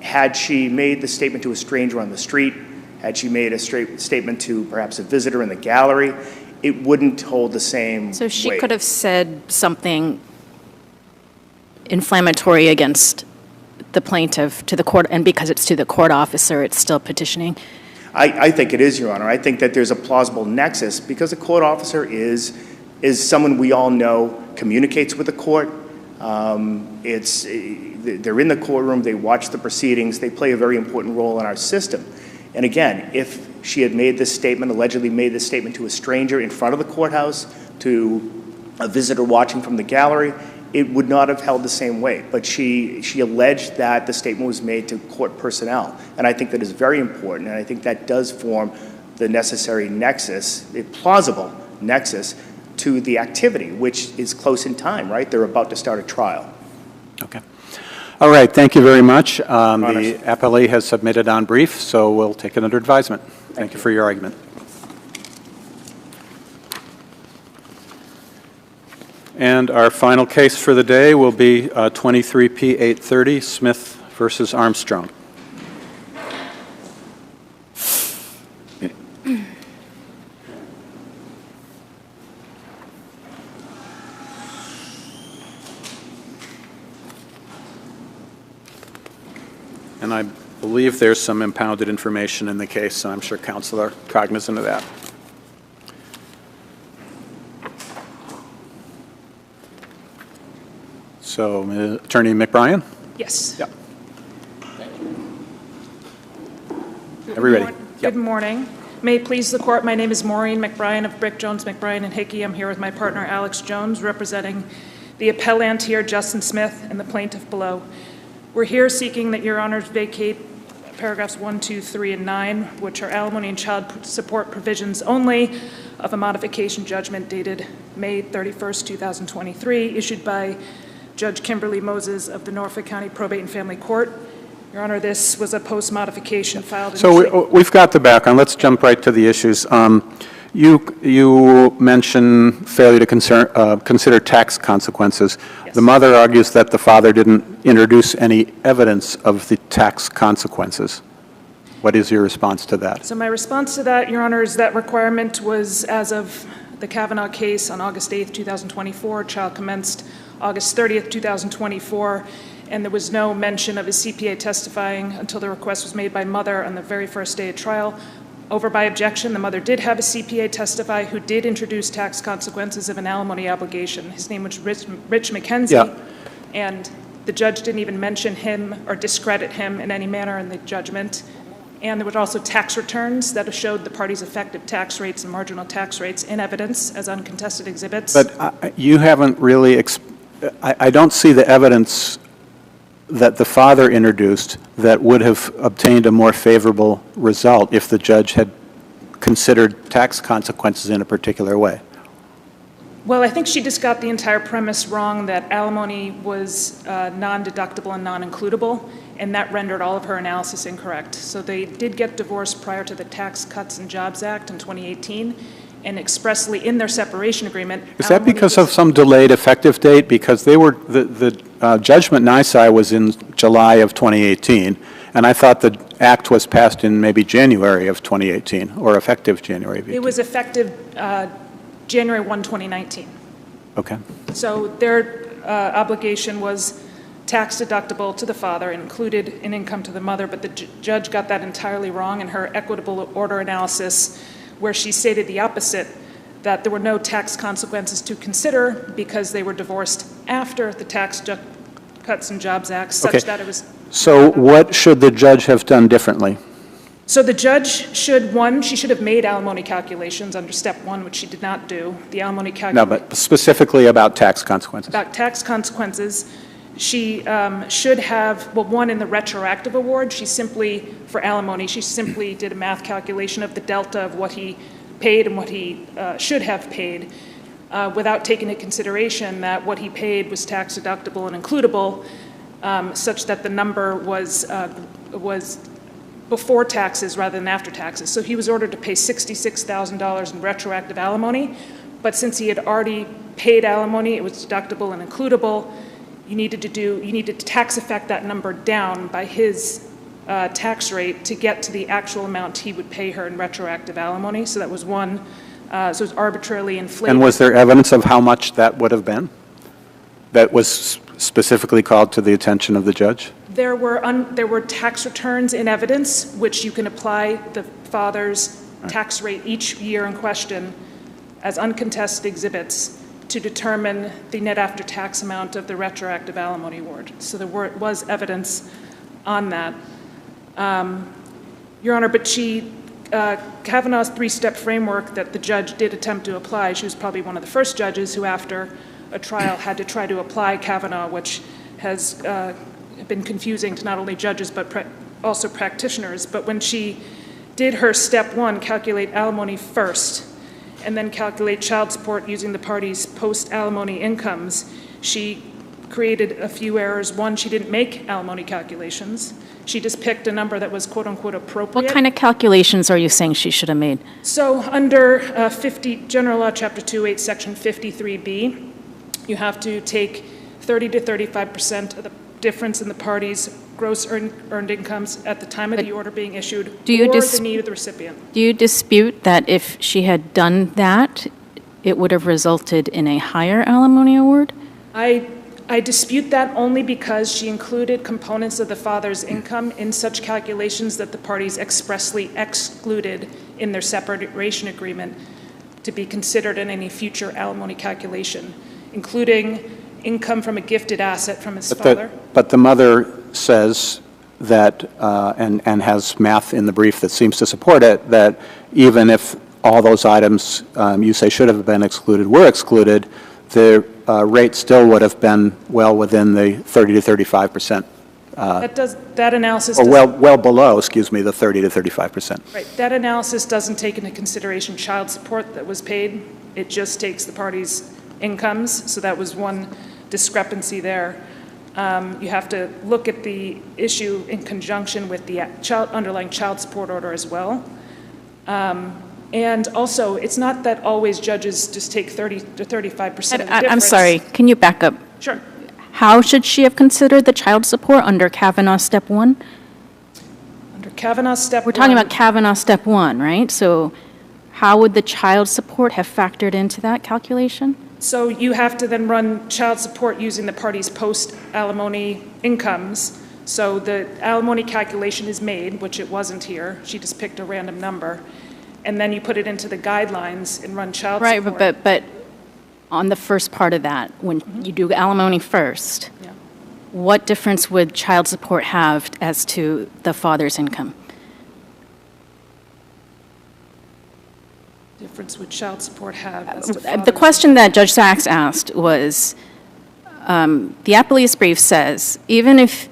Had she made the statement to a stranger on the street, had she made a statement to perhaps a visitor in the gallery, it wouldn't hold the same weight. So she could have said something inflammatory against the plaintiff to the court, and because it's to the court officer, it's still petitioning? I think it is, Your Honor. I think that there's a plausible nexus because a court officer is someone we all know communicates with the court. They're in the courtroom, they watch the proceedings, they play a very important role in our system. And again, if she had made this statement, allegedly made this statement to a stranger in front of the courthouse, to a visitor watching from the gallery, it would not have held the same weight. But she alleged that the statement was made to court personnel. And I think that is very important, and I think that does form the necessary nexus, a plausible nexus, to the activity, which is close in time, right? They're about to start a trial. Okay. All right, thank you very much. The appellee has submitted on brief, so we'll take it under advisement. Thank you for your argument. And our final case for the day will be 23P830, Smith versus Armstrong. And I believe there's some impounded information in the case, so I'm sure counsel are cognizant of that. So, Attorney McBrien? Yes. Yep. Everybody. Good morning. May it please the court, my name is Maureen McBrien of Brick, Jones, McBrien, and Hickey. I'm here with my partner, Alex Jones, representing the appellant here, Justin Smith, and the plaintiff below. We're here seeking that Your Honors vacate paragraphs 1, 2, 3, and 9, which are alimony and child support provisions only of a modification judgment dated May 31st, 2023, issued by Judge Kimberly Moses of the Norfolk County Probate and Family Court. Your Honor, this was a post-modification filed in... So we've got the background. Let's jump right to the issues. You mentioned failure to consider tax consequences. Yes. The mother argues that the father didn't introduce any evidence of the tax consequences. What is your response to that? So my response to that, Your Honor, is that requirement was as of the Kavanaugh case on August 8th, 2024. Child commenced August 30th, 2024, and there was no mention of a CPA testifying until the request was made by mother on the very first day of trial. Over by objection, the mother did have a CPA testify who did introduce tax consequences of an alimony obligation. His name was Rich McKenzie, yeah. And the judge didn't even mention him or discredit him in any manner in the judgment. And there were also tax returns that showed the parties' effective tax rates and marginal tax rates in evidence as uncontested exhibits. But you haven't really, I don't see the evidence that the father introduced that would have obtained a more favorable result if the judge had considered tax consequences in a particular way. Well, I think she just got the entire premise wrong that alimony was non-deductible and non-includable, and that rendered all of her analysis incorrect. So they did get divorced prior to the Tax Cuts and Jobs Act in 2018, and expressly in their separation agreement. Is that because of some delayed effective date? Because they were, the judgment nisi was in July of 2018, and I thought the act was passed in maybe January of 2018, or effective January of 2018. It was effective January 1, 2019. Okay. So their obligation was tax deductible to the father and included in income to the mother, but the judge got that entirely wrong in her equitable order analysis, where she stated the opposite, that there were no tax consequences to consider because they were divorced after the Tax Cuts and Jobs Act, such that it was... So what should the judge have done differently? So the judge should, one, she should have made alimony calculations under step one, which she did not do. The alimony calculation... No, but specifically about tax consequences. About tax consequences, she should have, well, one, in the retroactive award, she simply, for alimony, she simply did a math calculation of the delta of what he paid and what he should have paid, without taking into consideration that what he paid was tax deductible and includable, such that the number was before taxes rather than after taxes. So he was ordered to pay $66,000 in retroactive alimony, but since he had already paid alimony, it was deductible and includable. You needed to tax effect that number down by his tax rate to get to the actual amount he would pay her in retroactive alimony. So that was one. So it was arbitrarily inflated. And was there evidence of how much that would have been? That was specifically called to the attention of the judge? There were tax returns in evidence, which you can apply the father's tax rate each year in question as uncontested exhibits to determine the net after-tax amount of the retroactive alimony award. So there was evidence on that. Your Honor, but Kavanaugh's three-step framework that the judge did attempt to apply, she was probably one of the first judges who, after a trial, had to try to apply Kavanaugh, which has been confusing to not only judges but also practitioners. But when she did her step one, calculate alimony first, and then calculate child support using the party's post-alimony incomes, she created a few errors. One, she didn't make alimony calculations. She just picked a number that was quote-unquote appropriate. What kind of calculations are you saying she should have made? So under General Law, Chapter 28, Section 53B, you have to take 30 to 35% of the difference in the party's gross earned incomes at the time of the order being issued, or the need of the recipient. Do you dispute that if she had done that, it would have resulted in a higher alimony award? I dispute that only because she included components of the father's income in such calculations that the parties expressly excluded in their separation agreement to be considered in any future alimony calculation, including income from a gifted asset from his father. But the mother says that, and has math in the brief that seems to support it, that even if all those items you say should have been excluded were excluded, the rate still would have been well within the 30 to 35%. That analysis or well below, excuse me, the 30 to 35%. Right. That analysis doesn't take into consideration child support that was paid. It just takes the parties' incomes. So that was one discrepancy there. You have to look at the issue in conjunction with the underlying child support order as well. And also, it's not that always judges just take 30 to 35% of the difference. I'm sorry, can you back up? Sure. How should she have considered the child support under Kavanaugh Step 1? Under Kavanaugh Step 1. We're talking about Kavanaugh Step 1, right? So how would the child support have factored into that calculation? So you have to then run child support using the party's post-alimony incomes. So the alimony calculation is made, which it wasn't here. She just picked a random number. And then you put it into the guidelines and run child support. Right, but on the first part of that, when you do alimony first, what difference would child support have as to the father's income? Difference would child support have as to The question that Judge Sachs asked was, the appellee's brief says, even if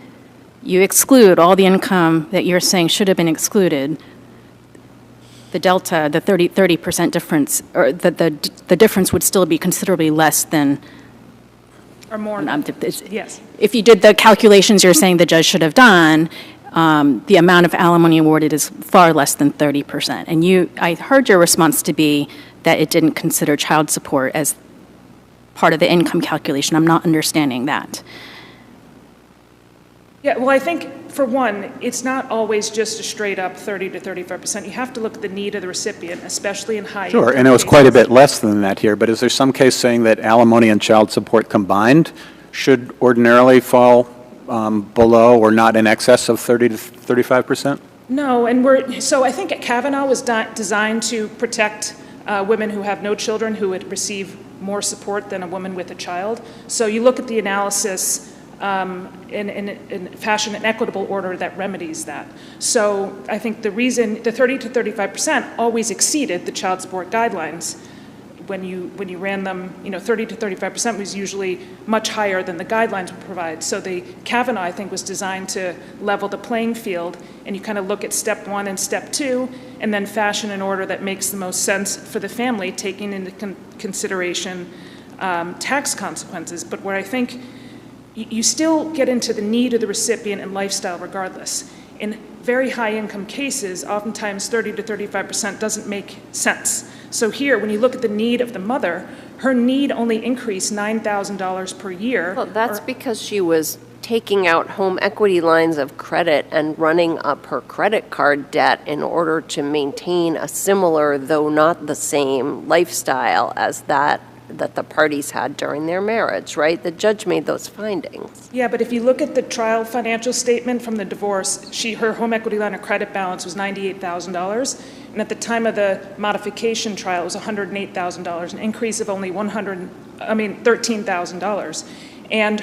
you exclude all the income that you're saying should have been excluded, the delta, the 30% difference, or the difference would still be considerably less than... Or more. Yes. If you did the calculations you're saying the judge should have done, the amount of alimony awarded is far less than 30%. And I heard your response to be that it didn't consider child support as part of the income calculation. I'm not understanding that. Yeah, well, I think, for one, it's not always just a straight-up 30 to 35%. You have to look at the need of the recipient, especially in high Sure, and it was quite a bit less than that here, but is there some case saying that alimony and child support combined should ordinarily fall below or not in excess of 30 to 35%? No, so I think Kavanaugh was designed to protect women who have no children who would receive more support than a woman with a child. So you look at the analysis in fashion and equitable order that remedies that. So I think the reason the 30 to 35% always exceeded the child support guidelines. When you ran them, 30 to 35% was usually much higher than the guidelines would provide. So the Kavanaugh, I think, was designed to level the playing field, and you kind of look at step one and step two, and then fashion an order that makes the most sense for the family, taking into consideration tax consequences. But where I think you still get into the need of the recipient and lifestyle regardless. In very high income cases, oftentimes 30 to 35% doesn't make sense. So here, when you look at the need of the mother, her need only increased $9,000 per year. Well, that's because she was taking out home equity lines of credit and running up her credit card debt in order to maintain a similar, though not the same, lifestyle as that the parties had during their marriage, right? The judge made those findings. Yeah, but if you look at the trial financial statement from the divorce, her home equity line of credit balance was $98,000, and at the time of the modification trial, it was $108,000, an increase of only $13,000. And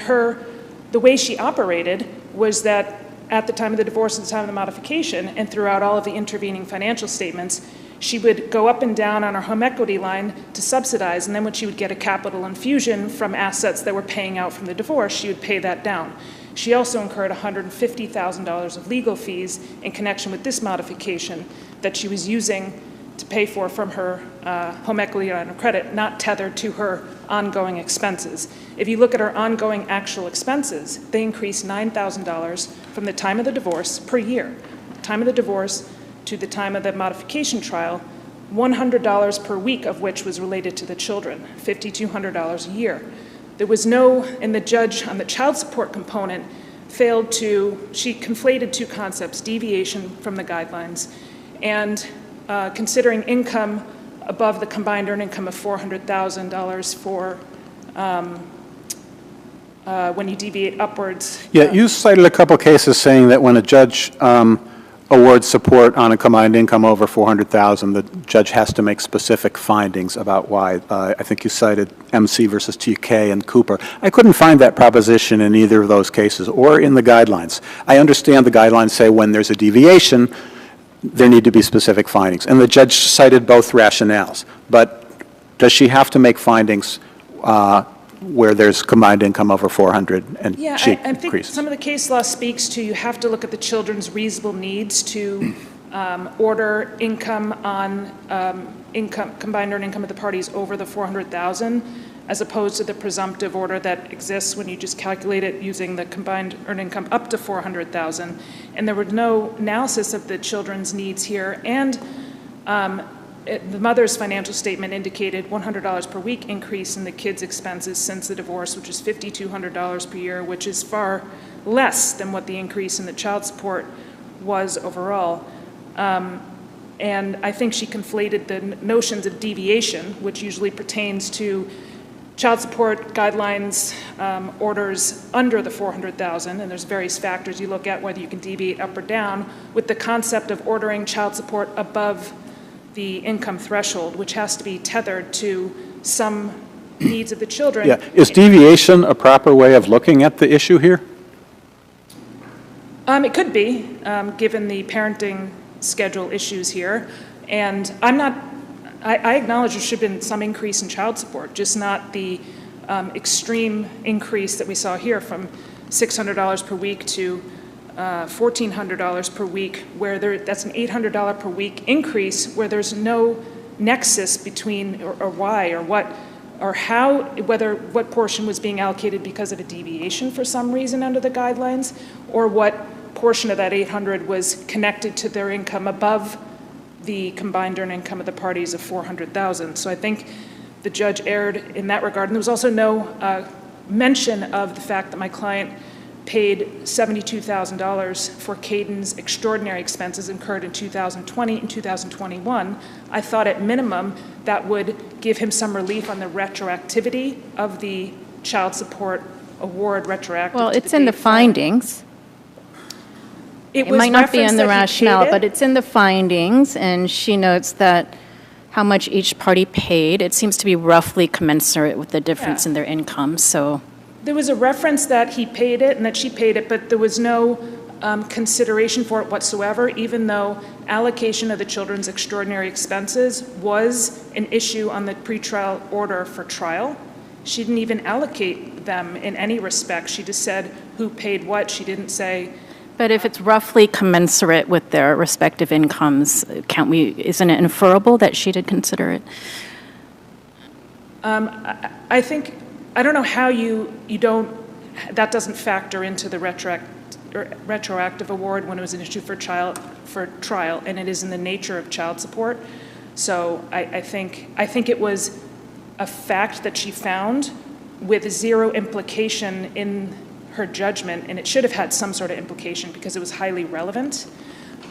the way she operated was that at the time of the divorce, at the time of the modification, and throughout all of the intervening financial statements, she would go up and down on her home equity line to subsidize, and then when she would get a capital infusion from assets that were paying out from the divorce, she would pay that down. She also incurred $150,000 of legal fees in connection with this modification that she was using to pay for from her home equity line of credit, not tethered to her ongoing expenses. If you look at her ongoing actual expenses, they increased $9,000 from the time of the divorce per year. The time of the divorce to the time of the modification trial, $100 per week of which was related to the children, $5,200 a year. There was and the judge on the child support component she conflated two concepts, deviation from the guidelines and considering income above the combined earned income of $400,000 for when you deviate upwards. Yeah, you cited a couple cases saying that when a judge awards support on a combined income over $400,000, the judge has to make specific findings about why. I think you cited MC versus TK and Cooper. I couldn't find that proposition in either of those cases or in the guidelines. I understand the guidelines say when there's a deviation, there need to be specific findings. And the judge cited both rationales. But does she have to make findings where there's combined income over 400 and I think some of the case law speaks to you have to look at the children's reasonable needs to order income on combined earned income of the parties over the 400,000, as opposed to the presumptive order that exists when you just calculate it using the combined earned income up to 400,000. And there was no analysis of the children's needs here, and the mother's financial statement indicated $100 per week increase in the kids' expenses since the divorce, which is $5,200 per year, which is far less than what the increase in the child support was overall. And I think she conflated the notions of deviation, which usually pertains to child support guidelines orders under the 400,000, and there's various factors you look at whether you can deviate up or down, with the concept of ordering child support above the income threshold, which has to be tethered to some needs of the children. Yeah, is deviation a proper way of looking at the issue here? It could be, given the parenting schedule issues here, and I acknowledge there should have been some increase in child support, just not the extreme increase that we saw here from $600 per week to $1,400 per week, where that's an $800 per week increase, where there's no nexus between or why or what or how, what portion was being allocated because of a deviation for some reason under the guidelines, or what portion of that $800 was connected to their income above the combined earned income of the parties of $400,000. So I think the judge erred in that regard. And there was also no mention of the fact that my client paid $72,000 for Caden's extraordinary expenses incurred in 2020 and 2021, I thought at minimum that would give him some relief on the retroactivity of the child support award retroactive. Well, to it's in the date of filing. findings. It was might not be in referenced the that he paid rationale, it. but it's in the findings, and she notes that how much each party paid, it seems to be roughly commensurate with the difference Yeah. in their income, so. There was a reference that he paid it and that she paid it, but there was no consideration for it whatsoever, even though allocation of the children's extraordinary expenses was an issue on the pretrial order for trial. She didn't even allocate them in any respect. She just said who paid what. She didn't say. But if it's roughly commensurate with their respective incomes, isn't it inferable that she did consider it? I think, I don't know how that doesn't factor into the retroactive award when it was an issue for trial, and it is in the nature of child support. So I think it was a fact that she found with zero implication in her judgment, and it should have had some sort of implication because it was highly relevant.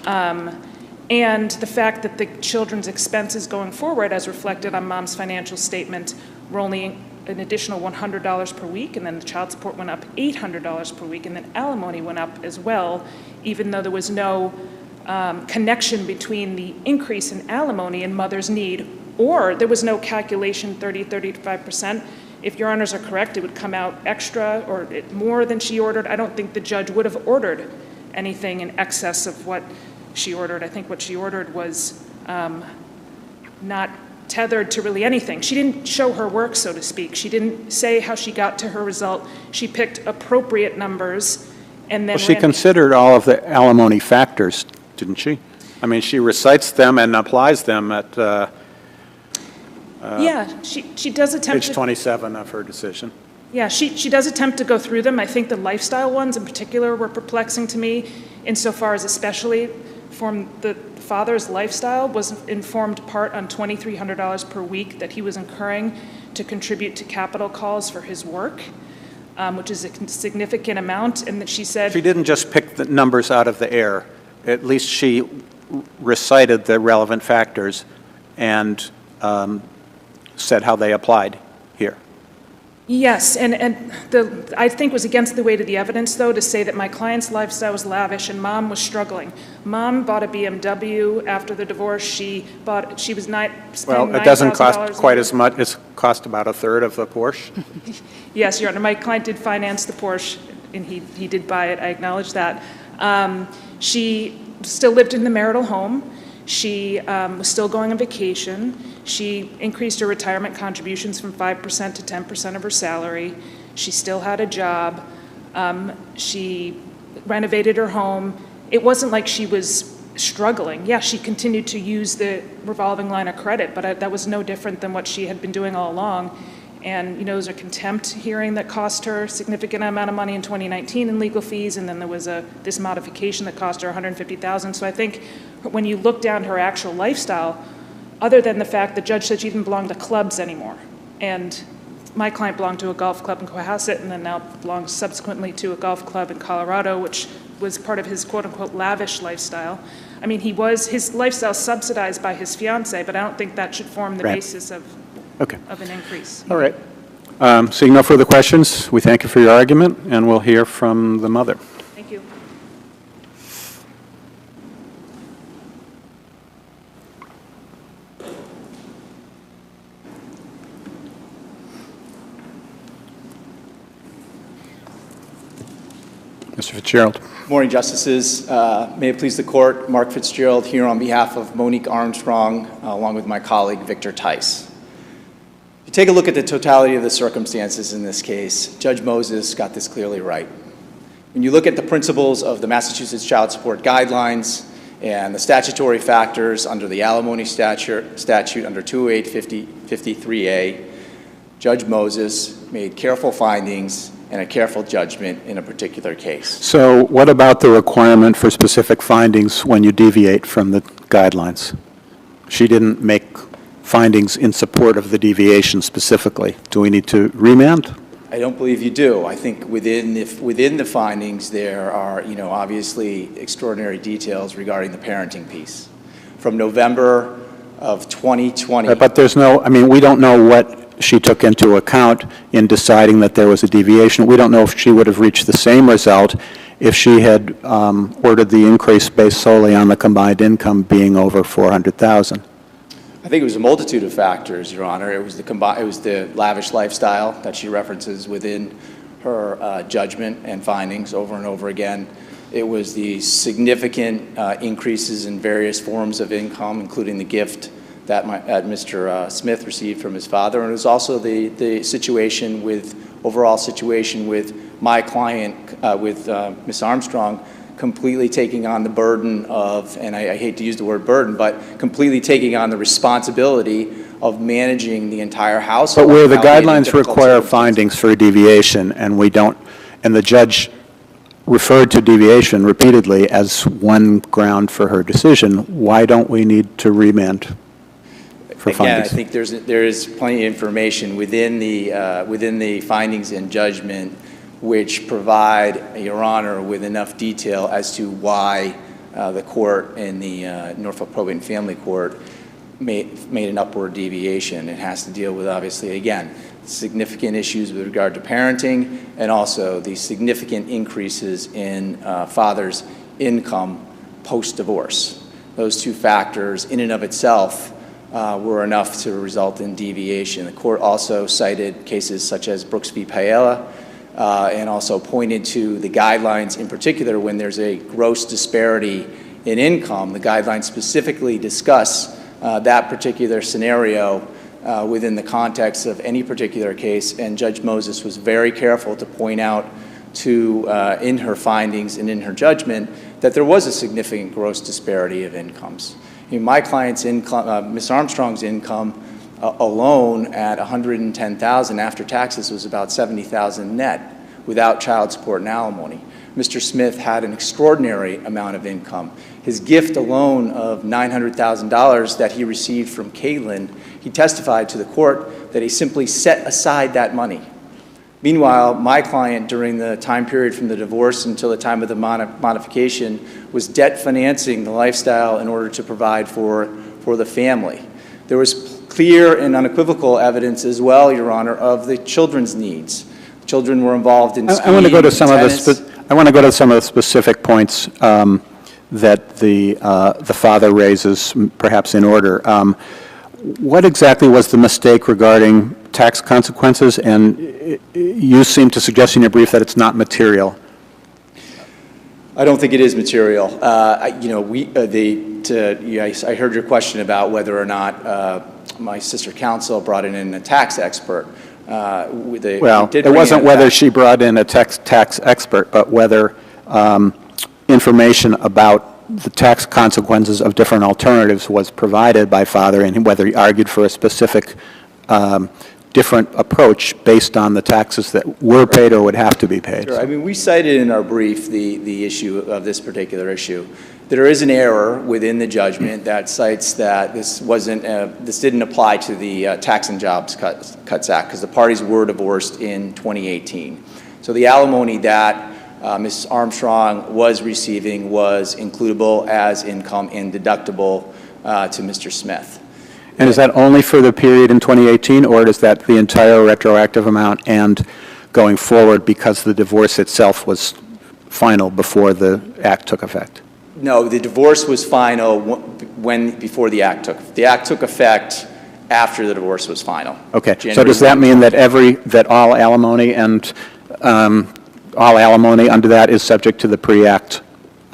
And the fact that the children's expenses going forward, as reflected on mom's financial statement, were only an additional $100 per week, and then the child support went up $800 per week, and then alimony went up as well, even though there was no connection between the increase in alimony and mother's need, or there was no calculation 35%. If your honors are correct, it would come out extra or more than she ordered. I don't think the judge would have ordered anything in excess of what she ordered. I think what she ordered was not tethered to really anything. She didn't show her work, so to speak. She didn't say how she got to her result. She picked appropriate numbers and then Well, she considered all of the alimony factors, didn't she? I mean, she recites them and applies them at yeah, she does attempt page to. 27 of her decision. Yeah, she does attempt to go through them. I think the lifestyle ones in particular were perplexing to me, insofar as especially from the father's lifestyle was informed part on $2,300 per week that he was incurring to contribute to capital calls for his work, which is a significant amount, and that she said. She didn't just pick the numbers out of the air. At least she recited the relevant factors and said how they applied here. Yes, and I think was against the weight of the evidence, though, to say that my client's lifestyle was lavish and mom was struggling. Mom bought a BMW after the divorce. She was not spending $9,000. Well, it doesn't cost quite as much. It's cost about a third of the Porsche. Yes, Your Honor, my client did finance the Porsche, and he did buy it. I acknowledge that. She still lived in the marital home. She was still going on vacation. She increased her retirement contributions from 5% to 10% of her salary. She still had a job. She renovated her home. It wasn't like she was struggling. Yeah, she continued to use the revolving line of credit, but that was no different than what she had been doing all along. And, there was a contempt hearing that cost her a significant amount of money in 2019 in legal fees, and then there was this modification that cost her $150,000. So I think when you look down her actual lifestyle, other than the fact the judge said she didn't belong to clubs anymore, and my client belonged to a golf club in Cohasset and then now belongs subsequently to a golf club in Colorado, which was part of his quote-unquote lavish lifestyle. I mean, his lifestyle subsidized by his fiancée, but I don't think that should form the basis of an increase. All right. Seeing no further questions, we thank you for your argument, and we'll hear from the mother. Thank you. Mr. Fitzgerald. Morning, Justices. May it please the Court, Mark Fitzgerald here on behalf of Monique Armstrong, along with my colleague Victor Tice. If you take a look at the totality of the circumstances in this case, Judge Moses got this clearly right. When you look at the principles of the Massachusetts Child Support Guidelines and the statutory factors under the Alimony statute under 208-53A, Judge Moses made careful findings and a careful judgment in a particular case. So what about the requirement for specific findings when you deviate from the guidelines? She didn't make findings in support of the deviation specifically. Do we need to remand? I I don't believe you do. I think within the findings there are, obviously extraordinary details regarding the parenting piece. From November of 2020. But there's no, we don't know what she took into account in deciding that there was a deviation. We don't know if she would have reached the same result if she had ordered the increase based solely on the combined income being over $400,000. I think it was a multitude of factors, Your Honor. It was the lavish lifestyle that she references within her judgment and findings over and over again. It was the significant increases in various forms of income, including the gift that Mr. Smith received from his father, and it was also the situation overall situation with my client, with Ms. Armstrong, completely taking on the burden of, and I hate to use the word burden, but completely taking on the responsibility of managing the entire household. But where the guidelines require findings for a deviation, and the judge referred to deviation repeatedly as one ground for her decision, why don't we need to remand for findings? Again, I think there is plenty of information within the findings and judgment which provide Your Honor with enough detail as to why the court in the Norfolk Probate and Family Court made an upward deviation. It has to deal with, obviously, again, significant issues with regard to parenting and also the significant increases in father's income post-divorce. Those two factors in and of itself were enough to result in deviation. The court also cited cases such as Brooks v. Paella and also pointed to the guidelines in particular when there's a gross disparity in income. The guidelines specifically discuss that particular scenario within the context of any particular case, and Judge Moses was very careful to point out in her findings and in her judgment that there was a significant gross disparity of incomes. My client's income, Ms. Armstrong's income alone at $110,000 after taxes was about $70,000 net without child support and alimony. Mr. Smith had an extraordinary amount of income. His gift alone of $900,000 that he received from Caitlin, he testified to the court that he simply set aside that money. Meanwhile, my client, during the time period from the divorce until the time of the modification, was debt financing the lifestyle in order to provide for the family. There was clear and unequivocal evidence as well, Your Honor, of the children's needs. Children were involved in skiing, I want to go to some tennis. of the specific points that the father raises, perhaps in order. What exactly was the mistake regarding tax consequences? And you seem to suggest in your brief that it's not material. I don't think it is material. I heard your question about whether or not my sister counsel brought in a tax expert. Well, it wasn't whether she brought in a tax expert, but whether information about the tax consequences of different alternatives was provided by father, and whether he argued for a specific different approach based on the taxes that were paid or would have to be paid. Sure. I mean, we cited in our brief the issue of this particular issue. There is an error within the judgment that cites that this didn't apply to the Tax and Jobs Cuts Act because the parties were divorced in 2018. So the alimony that Ms. Armstrong was receiving was includable as income and deductible to Mr. Smith. And is that only for the period in 2018, or is that the entire retroactive amount and going forward because the divorce itself was final before the act took effect? No, the divorce was final before the act took effect after the divorce was final. Okay. January So does that mean that all alimony and all alimony under that is subject to the pre-act?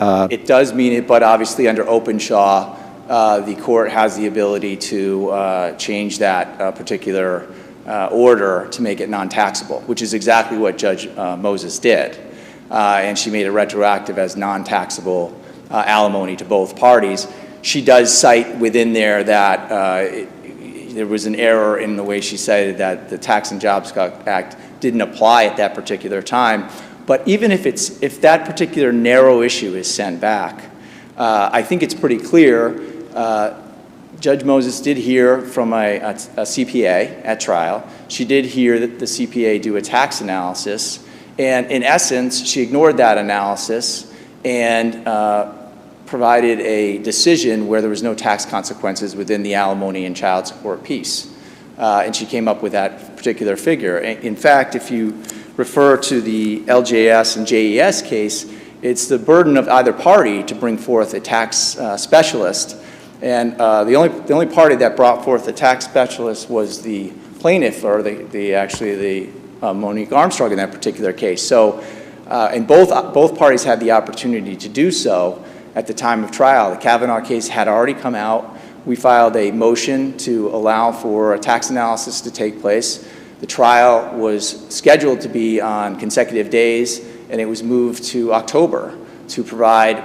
It does mean it, but obviously under Openshaw, the court has the ability to change that particular order to make it non-taxable, which is exactly what Judge Moses did. And she made it retroactive as non-taxable alimony to both parties. She does cite within there that there was an error in the way she cited that the Tax and Jobs Act didn't apply at that particular time. But even if that particular narrow issue is sent back, I think it's pretty clear Judge Moses did hear from a CPA at trial. She did hear that the CPA do a tax analysis, and in essence, she ignored that analysis and provided a decision where there was no tax consequences within the alimony and child support piece. And she came up with that particular figure. In fact, if you refer to the LJS and JES case, it's the burden of either party to bring forth a tax specialist. And the only party that brought forth the tax specialist was the plaintiff, or actually Monique Armstrong in that particular case. So, and both parties had the opportunity to do so at the time of trial. The Kavanaugh case had already come out. We filed a motion to allow for a tax analysis to take place. The trial was scheduled to be on consecutive days, and it was moved to October to provide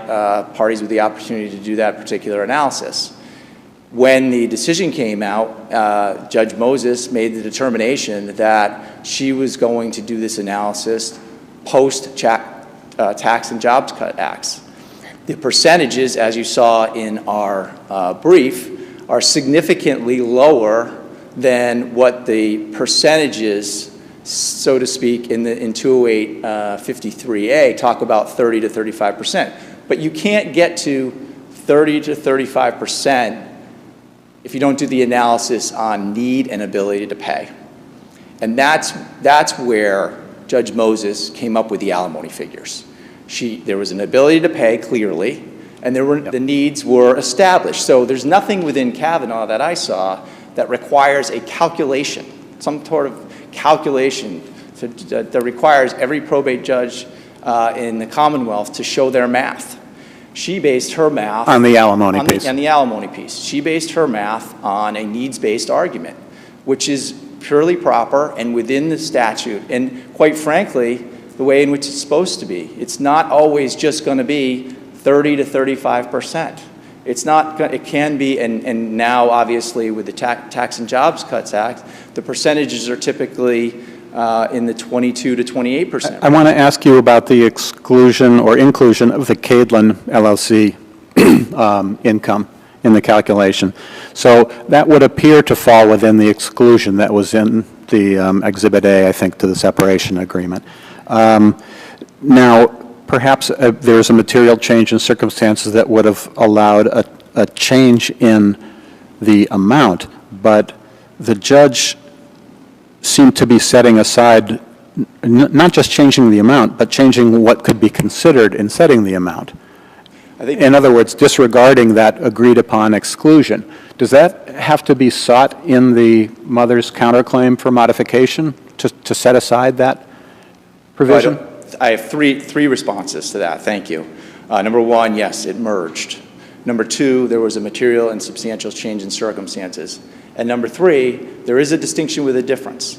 parties with the opportunity to do that particular analysis. When the decision came out, Judge Moses made the determination that she was going to do this analysis post-Tax and Jobs Cut Acts. The percentages, as you saw in our brief, are significantly lower than what the percentages, so to speak, in 208-53A talk about 30 to 35%. But you can't get to 30 to 35% if you don't do the analysis on need and ability to pay. And that's where Judge Moses came up with the alimony figures. There was an ability to pay, clearly, and the needs were established. So there's nothing within Kavanaugh that I saw that requires a calculation, some sort of calculation that requires every probate judge in the Commonwealth to show their math. She based her math on the alimony piece. On the alimony piece. She based her math on a needs-based argument, which is purely proper and within the statute, and quite frankly, the way in which it's supposed to be. It's not always just going to be 30 to 35%. It's not. It can be, and now obviously with the Tax and Jobs Cuts Act, the percentages are typically in the 22 to 28%. I want to ask you about the exclusion or inclusion of the Cadlin LLC income in the calculation. So that would appear to fall within the exclusion that was in the Exhibit A, I think, to the separation agreement. Now, perhaps there's a material change in circumstances that would have allowed a change in the amount, but the judge seemed to be setting aside, not just changing the amount, but changing what could be considered in setting the amount. In other words, disregarding that agreed-upon exclusion. Does that have to be sought in the mother's counterclaim for modification to set aside that provision? I have three responses to that. Thank you. Number one, yes, it merged. Number two, there was a material and substantial change in circumstances. And number three, there is a distinction with a difference.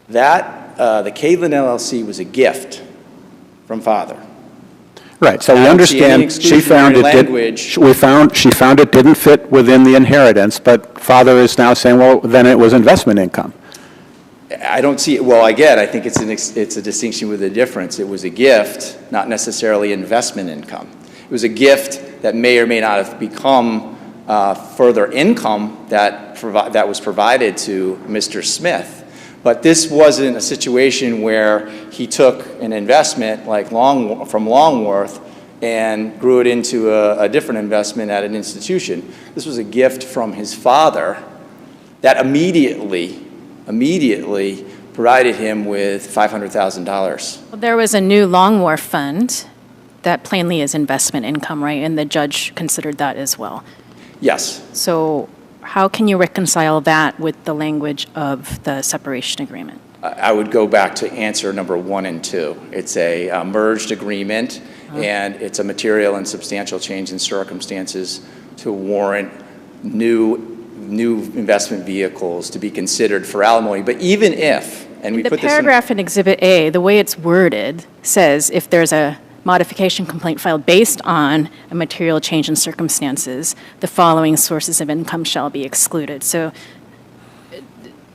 That the Cadlin LLC was a gift from father. Right. So we understand she found it didn't fit within the inheritance, but father is now saying, well, then it was investment income. I don't see it. Well, again, I think it's a distinction with a difference. It was a gift, not necessarily investment income. It was a gift that may or may not have become further income that was provided to Mr. Smith. But this wasn't a situation where he took an investment like from Longworth and grew it into a different investment at an institution. This was a gift from his father that immediately provided him with $500,000. Well, there was a new Longworth fund that plainly is investment income, right? And the judge considered that as well. Yes. So how can you reconcile that with the language of the separation agreement? I would go back to answer number 1 and 2. It's a merged agreement, and it's a material and substantial change in circumstances to warrant new investment vehicles to be considered for alimony. But even if, and we put this in... The paragraph in Exhibit A, the way it's worded, says if there's a modification complaint filed based on a material change in circumstances, the following sources of income shall be excluded. So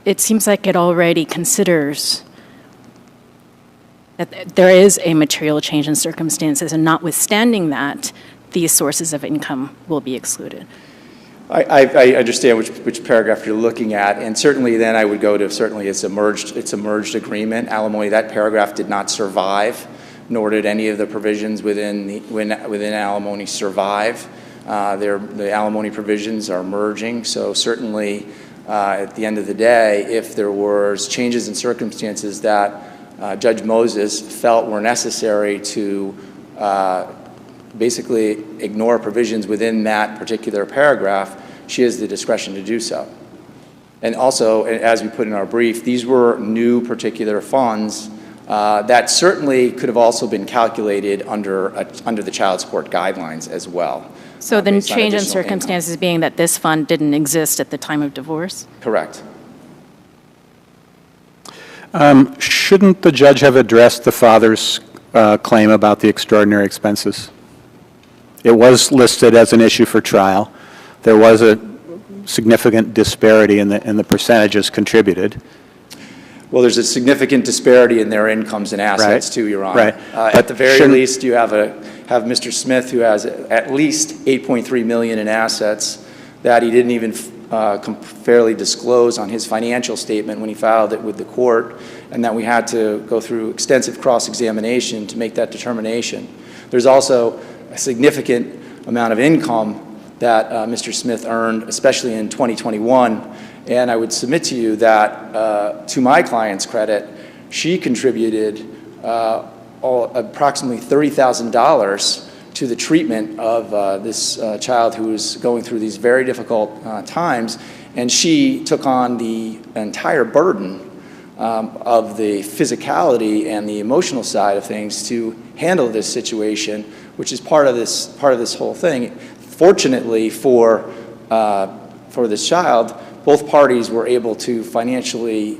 it seems like it already considers that there is a material change in circumstances, and notwithstanding that, these sources of income will be excluded. I understand which paragraph you're looking at, and certainly then I would go to certainly it's a merged agreement. Alimony, that paragraph did not survive, nor did any of the provisions within alimony survive. The alimony provisions are merging, so certainly at the end of the day, if there was changes in circumstances that Judge Moses felt were necessary to basically ignore provisions within that particular paragraph, she has the discretion to do so. And also, as we put in our brief, these were new particular funds that certainly could have also been calculated under the child support guidelines as well. So the based on change in additional circumstances being that this fund didn't exist at the time of divorce? Correct. Shouldn't the judge have addressed the father's claim about the extraordinary expenses? It was listed as an issue for trial. There was a significant disparity in the percentages contributed. Well, there's a significant disparity in their incomes and assets Right. too, Your Honor. Right. At the very least, you have Mr. Smith, who has at least $8.3 million in assets that he didn't even fairly disclose on his financial statement when he filed it with the court, and that we had to go through extensive cross-examination to make that determination. There's also a significant amount of income that Mr. Smith earned, especially in 2021. And I would submit to you that, to my client's credit, she contributed approximately $30,000 to the treatment of this child who was going through these very difficult times. And she took on the entire burden of the physicality and the emotional side of things to handle this situation, which is part of this whole thing. Fortunately for this child, both parties were able to financially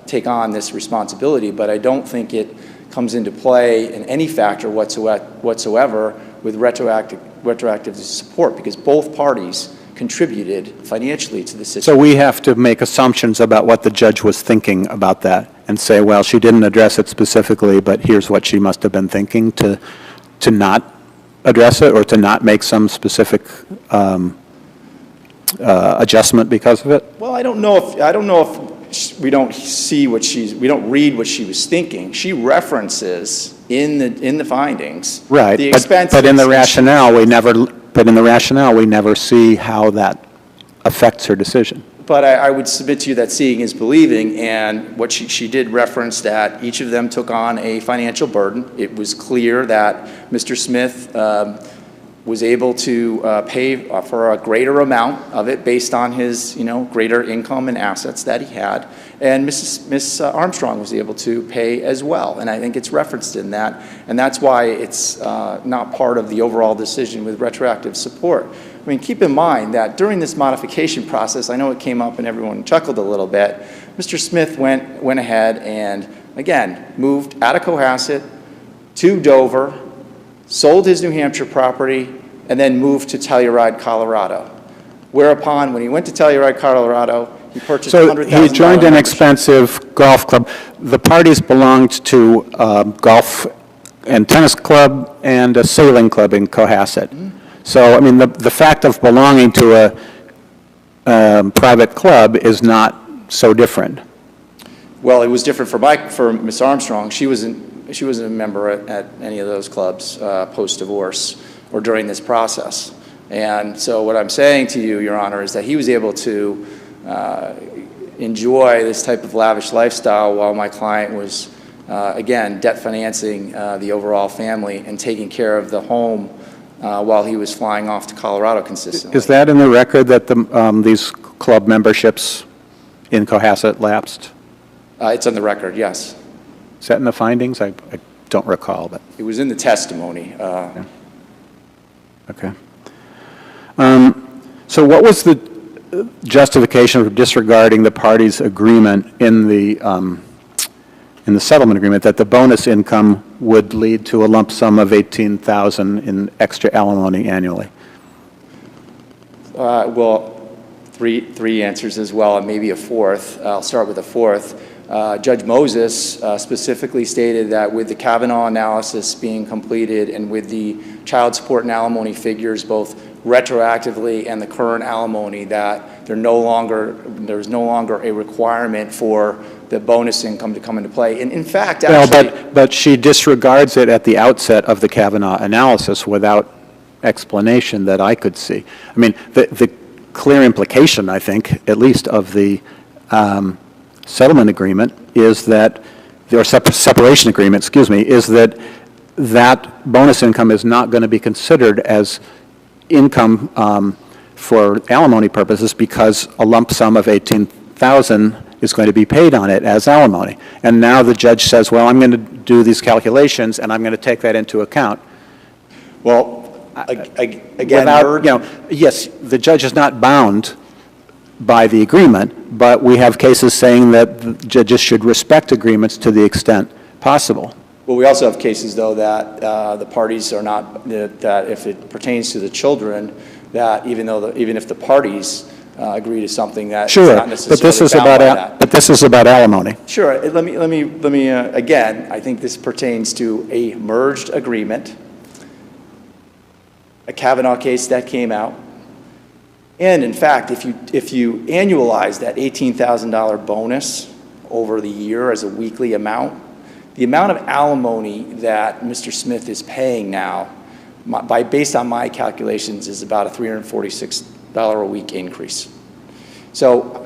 take on this responsibility, but I don't think it comes into play in any factor whatsoever with retroactive support, because both parties contributed financially to the situation. So we have to make assumptions about what the judge was thinking about that and say, well, she didn't address it specifically, but here's what she must have been thinking to not address it or to not make some specific adjustment because of it? Well, I don't know if we don't read what she was thinking. She references in the findings Right, the expenses. but in the rationale we never see how that affects her decision. But I would submit to you that seeing is believing, and what she did reference that each of them took on a financial burden. It was clear that Mr. Smith was able to pay for a greater amount of it based on his, greater income and assets that he had, and Miss Armstrong was able to pay as well, and I think it's referenced in that, and that's why it's not part of the overall decision with retroactive support. I mean, keep in mind that during this modification process, I know it came up and everyone chuckled a little bit, Mr. Smith went ahead and, again, moved out of Cohasset to Dover, sold his New Hampshire property, and then moved to Telluride, Colorado. Whereupon, when he went to Telluride, Colorado, he purchased a $100,000 So he joined an membership. expensive golf club. The parties belonged to golf and tennis club and a sailing club in Cohasset. Mm-hmm. So, I mean, the fact of belonging to a private club is not so different. Well, it was different for Miss Armstrong. She wasn't a member at any of those clubs post-divorce or during this process. And so what I'm saying to you, Your Honor, is that he was able to enjoy this type of lavish lifestyle while my client was, again, debt financing the overall family and taking care of the home while he was flying off to Colorado consistently. Is that in the record that these club memberships in Cohasset lapsed? It's on the record, yes. Is that in the findings? I don't recall, but. It was in the testimony. Okay. So what was the justification for disregarding the parties' agreement in the settlement agreement that the bonus income would lead to a lump sum of $18,000 in extra alimony annually? Well, three answers as well, and maybe a fourth. I'll start with a fourth. Judge Moses specifically stated that with the Kavanaugh analysis being completed and with the child support and alimony figures both retroactively and the current alimony that there's no longer a requirement for the bonus income to come into play. And in fact, actually... Well, but she disregards it at the outset of the Kavanaugh analysis without explanation that I could see. I mean, the clear implication, I think, at least of the settlement agreement is that, or separation agreement, excuse me, is that that bonus income is not going to be considered as income for alimony purposes because a lump sum of $18,000 is going to be paid on it as alimony. And now the judge says, well, I'm going to do these calculations and I'm going to take that into account. Well, again, without, yes, the judge is not bound by the agreement, but we have cases saying that the judges should respect agreements to the extent possible. Well, we also have cases, though, that the parties are not, that if it pertains to the children, that even if the parties agree to something that sure, is not necessarily but this is about alimony. Sure. Let me again, I think this pertains to a merged agreement, a Kavanaugh case that came out, and in fact, if you annualize that $18,000 bonus over the year as a weekly amount, the amount of alimony that Mr. Smith is paying now, based on my calculations, is about a $346 a week increase. So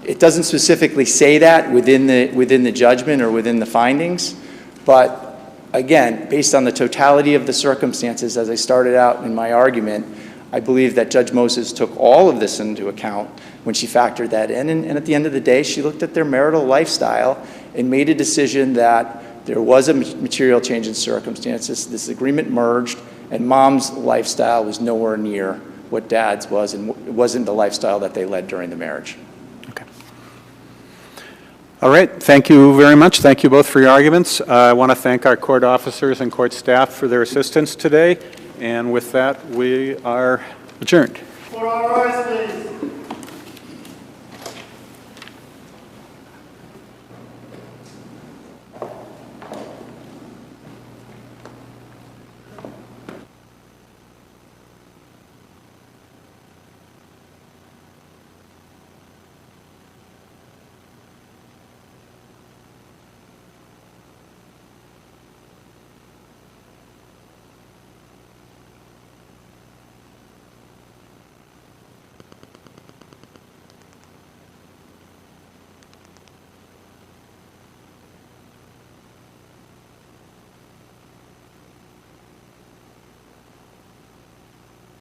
it doesn't specifically say that within the judgment or within the findings, but again, based on the totality of the circumstances, as I started out in my argument, I believe that Judge Moses took all of this into account when she factored that in, and at the end of the day, she looked at their marital lifestyle and made a decision that there was a material change in circumstances, this agreement merged, and Mom's lifestyle was nowhere near what Dad's was, and it wasn't the lifestyle that they led during the marriage. Okay. All right, thank you very much. Thank you both for your arguments. I want to thank our court officers and court staff for their assistance today, and with that, we are adjourned. For our eyes, please.